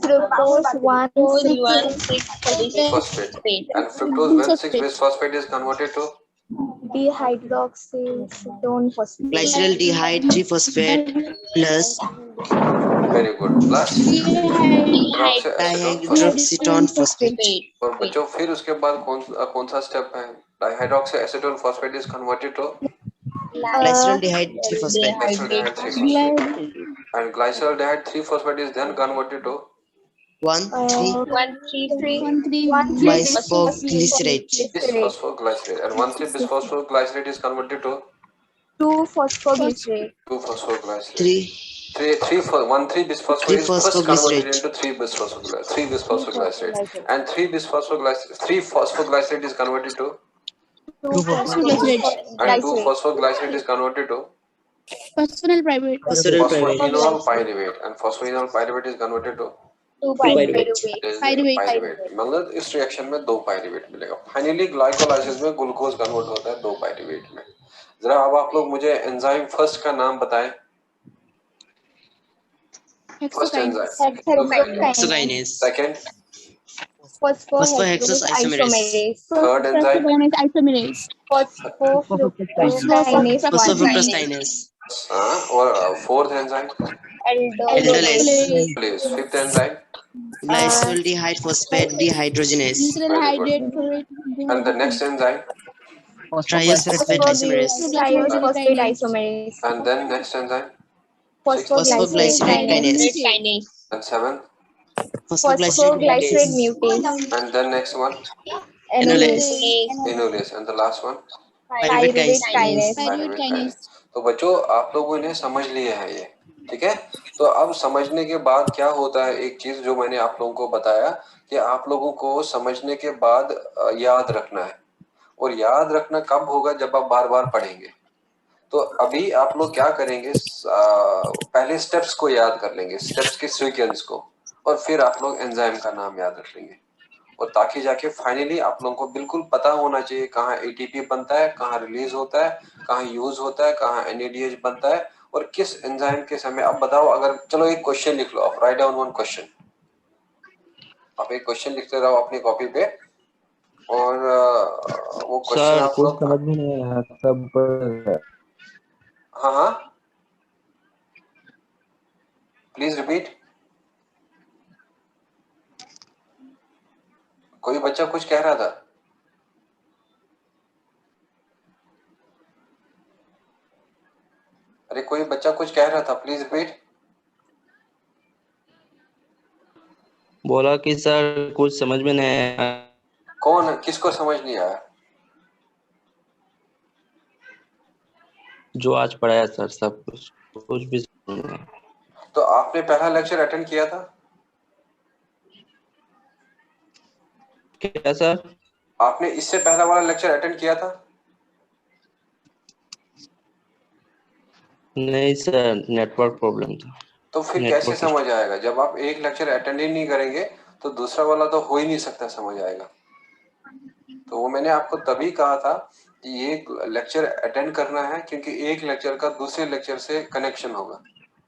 H: Fructose 1,6
B: phosphate and fructose 1,6 bisphosphate is converted to
H: dehydroxyzone phosphate.
D: Glyceraldehyde 3 phosphate plus
B: very good plus
D: dihydroxyetone phosphate.
B: और बच्चों फिर उसके बाद कौन सा स्टेप है? Dihydroxy acetone phosphate is converted to
D: Glyceraldehyde 3 phosphate.
B: glyceraldehyde 3 phosphate And glyceraldehyde 3-phosphate is then converted to
D: 1,3
H: 1,3,3
D: bisphosphoglycerate.
B: bisphosphoglycerate, and 1,3-bisphosphoglycerate is converted to
H: 2-phosphoglycerate.
B: 2-phosphoglycerate.
D: 3
B: 1,3-bisphosphate is first converted
D: 3-phosphoglycerate.
B: into 3-bisphosphoglycerate, and 3-phosphoglycerate is converted to,
H: 2-phosphoglycerate.
B: and 2-phosphoglycerate is converted to
A: Phosphoryl pyruvate.
B: phosphoenol pyruvate, and phosphoenol pyruvate is converted to
H: 2-pyruvate.
B: Pyruvate. मतलब इस रिएक्शन में 2 पाइरुवेट मिलेगा. फाइनली ग्लाइकोलाइसिस में ग्लूकोज कन्वर्ट होता है 2 पाइरुवेट में. जरा अब आप लोग मुझे एंजाइम फर्स्ट का नाम बताएं. First enzyme
D: Hexokinase.
B: Second
D: Phosphohexose isomerase.
B: Third enzyme
A: Isomerase.
H: Phosphofructokinase.
D: Phosphofructose kinase.
B: और fourth enzyme
D: Aldolase.
B: Please. Fifth enzyme
D: Glyceraldehyde phosphate dehydrogenase.
B: And the next enzyme
D: Triose phosphate isomerase.
H: Phosphate isomerase.
B: And then next enzyme
D: Phosphoglycerate kinase.
B: And seventh
H: Phosphoglycerate mutase.
B: And then next one
H: Enolase.
B: Enolase and the last one
H: Pyruvate kinase.
B: Pyruvate kinase. तो बच्चों आप लोगों ने समझ लिए हैं ये, ठीक है. तो अब समझने के बाद क्या होता है, एक चीज जो मैंने आप लोगों को बताया कि आप लोगों को समझने के बाद याद रखना है. और याद रखना कब होगा, जब आप बार बार पढ़ेंगे. तो अभी आप लोग क्या करेंगे, पहले स्टेप्स को याद कर लेंगे, स्टेप्स के सीक्वेंस को, और फिर आप लोग एंजाइम का नाम याद रख लेंगे. और ताकि जाके फाइनली आप लोगों को बिल्कुल पता होना चाहिए कहाँ एटीपी बनता है, कहाँ रिलीज होता है, कहाँ यूज होता है, कहाँ एनएडीएच बनता है, और किस एंजाइम के समय. अब बताओ, अगर चलो एक क्वेश्चन लिख लो, आप राइट डाउन वन क्वेश्चन. आप एक क्वेश्चन लिखते रहो अपनी कॉपी पे, और वो क्वेश्चन आप लोग
I: समझ में नहीं आया सब.
B: हाँ हाँ प्लीज रिपीट. कोई बच्चा कुछ कह रहा था. अरे कोई बच्चा कुछ कह रहा था, प्लीज रिपीट.
I: बोला कि सर कुछ समझ में नहीं आया.
B: कौन, किसको समझ नहीं आया?
I: जो आज पढ़ाया सर, सब कुछ भी समझ में नहीं आया.
B: तो आपने पहला लेक्चर अटेंड किया था?
I: क्या सर?
B: आपने इससे पहला वाला लेक्चर अटेंड किया था?
I: नहीं सर, नेटवर्क प्रॉब्लम था.
B: तो फिर कैसे समझ आएगा? जब आप एक लेक्चर अटेंड ही नहीं करेंगे तो दूसरा वाला तो हो ही नहीं सकता समझ आएगा. तो वो मैंने आपको तभी कहा था कि ये लेक्चर अटेंड करना है, क्योंकि एक लेक्चर का दूसरे लेक्चर से कनेक्शन होगा.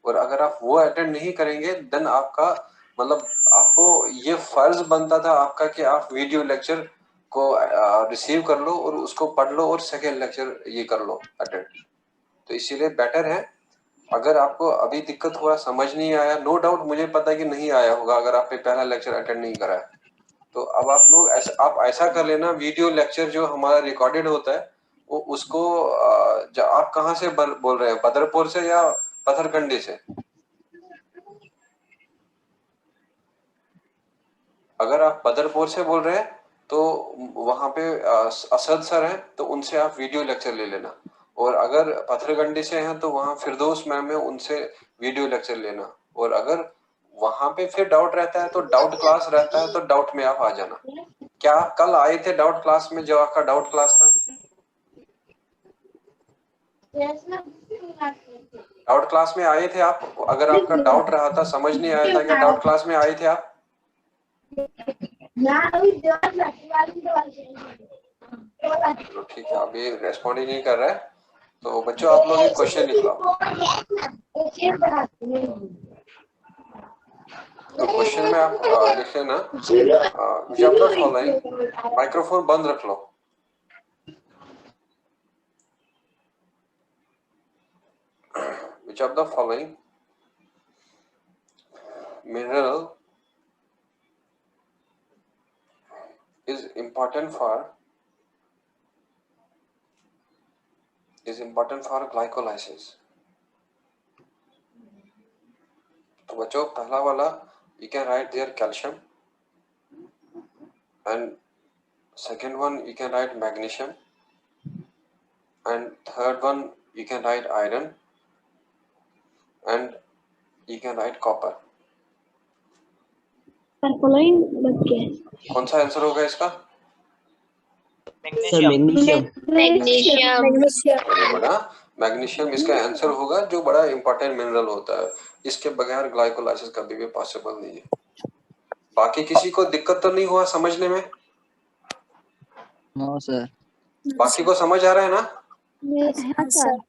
B: और अगर आप वो अटेंड नहीं करेंगे देन आपका मतलब आपको ये फर्ज बनता था आपका कि आप वीडियो लेक्चर को रिसीव कर लो और उसको पढ़ लो और सेकेंड लेक्चर ये कर लो अटेंड. तो इसीलिए बेटर है, अगर आपको अभी दिक्कत हुआ, समझ नहीं आया, नो डाउट मुझे पता है कि नहीं आया होगा अगर आपने पहला लेक्चर अटेंड नहीं करा है. तो अब आप लोग ऐसा कर लेना, वीडियो लेक्चर जो हमारा रिकॉर्डेड होता है वो उसको आप कहाँ से बोल रहे हैं, बदरपुर से या पत्थरकंडी से? अगर आप बदरपुर से बोल रहे हैं तो वहां पे असद सर हैं, तो उनसे आप वीडियो लेक्चर ले लेना. और अगर पत्थरकंडी से हैं तो वहाँ फिरदौस मैम है, उनसे वीडियो लेक्चर लेना. और अगर वहां पे फिर डाउट रहता है तो डाउट क्लास रहता है, तो डाउट में आप आ जाना. क्या आप कल आए थे डाउट क्लास में, जो आपका डाउट क्लास था? डाउट क्लास में आए थे आप? अगर आपका डाउट रहा था, समझ नहीं आया था, क्या डाउट क्लास में आए थे आप? चलो ठीक है, आप ये रेस्पॉन्ड ही नहीं कर रहे हैं. तो बच्चों आप लोग एक क्वेश्चन लिख लो. तो क्वेश्चन में आप लिख लेना, जब तक फॉलोइंग, माइक्रोफोन बंद रख लो. Which of the following mineral is important for glycolysis? बच्चों पहला वाला you can write there calcium, and second one you can write magnesium, and third one you can write iron, and you can write copper.
C: Sir following बच गया
B: कौन सा आंसर होगा इसका?
D: Sir
E: magnesium
D: magnesium
B: very good. Magnesium इसका आंसर होगा, जो बड़ा इंपॉर्टेंट मिनरल होता है, इसके बगैर ग्लाइकोलाइसिस कभी भी पॉसिबल नहीं है। बाकी किसी को दिक्कत तो नहीं हुआ समझने में?
G: No sir.
B: बाकी को समझ आ रहा है ना?
H: हाँ सर।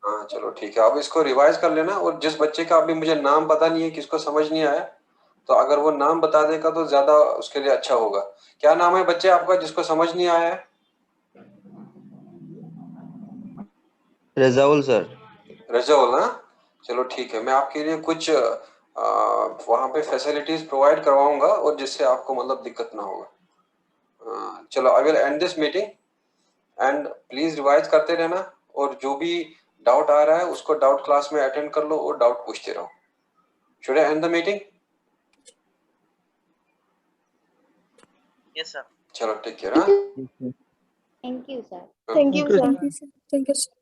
B: हाँ चलो ठीक है, अब इसको रिवाइज कर लेना। और जिस बच्चे का अभी मुझे नाम पता नहीं है, किसको समझ नहीं आया, तो अगर वो नाम बता देगा तो ज्यादा उसके लिए अच्छा होगा। क्या नाम है बच्चे आपका जिसको समझ नहीं आया है?
I: रजाउल सर।
B: रजाउल ना? चलो ठीक है, मैं आपके लिए कुछ वहाँ पे फैसिलिटीज प्रोवाइड करवाऊंगा, और जिससे आपको मतलब दिक्कत ना होगा। चलो I will and this meeting, and please revise करते रहना, और जो भी डाउट आ रहा है उसको डाउट क्लास में अटेंड कर लो और डाउट पूछते रहो। Should I and the meeting?
E: Yes sir.
B: चलो ठीक है।
H: Thank you sir.
G: Thank you sir.
A: Thank you sir.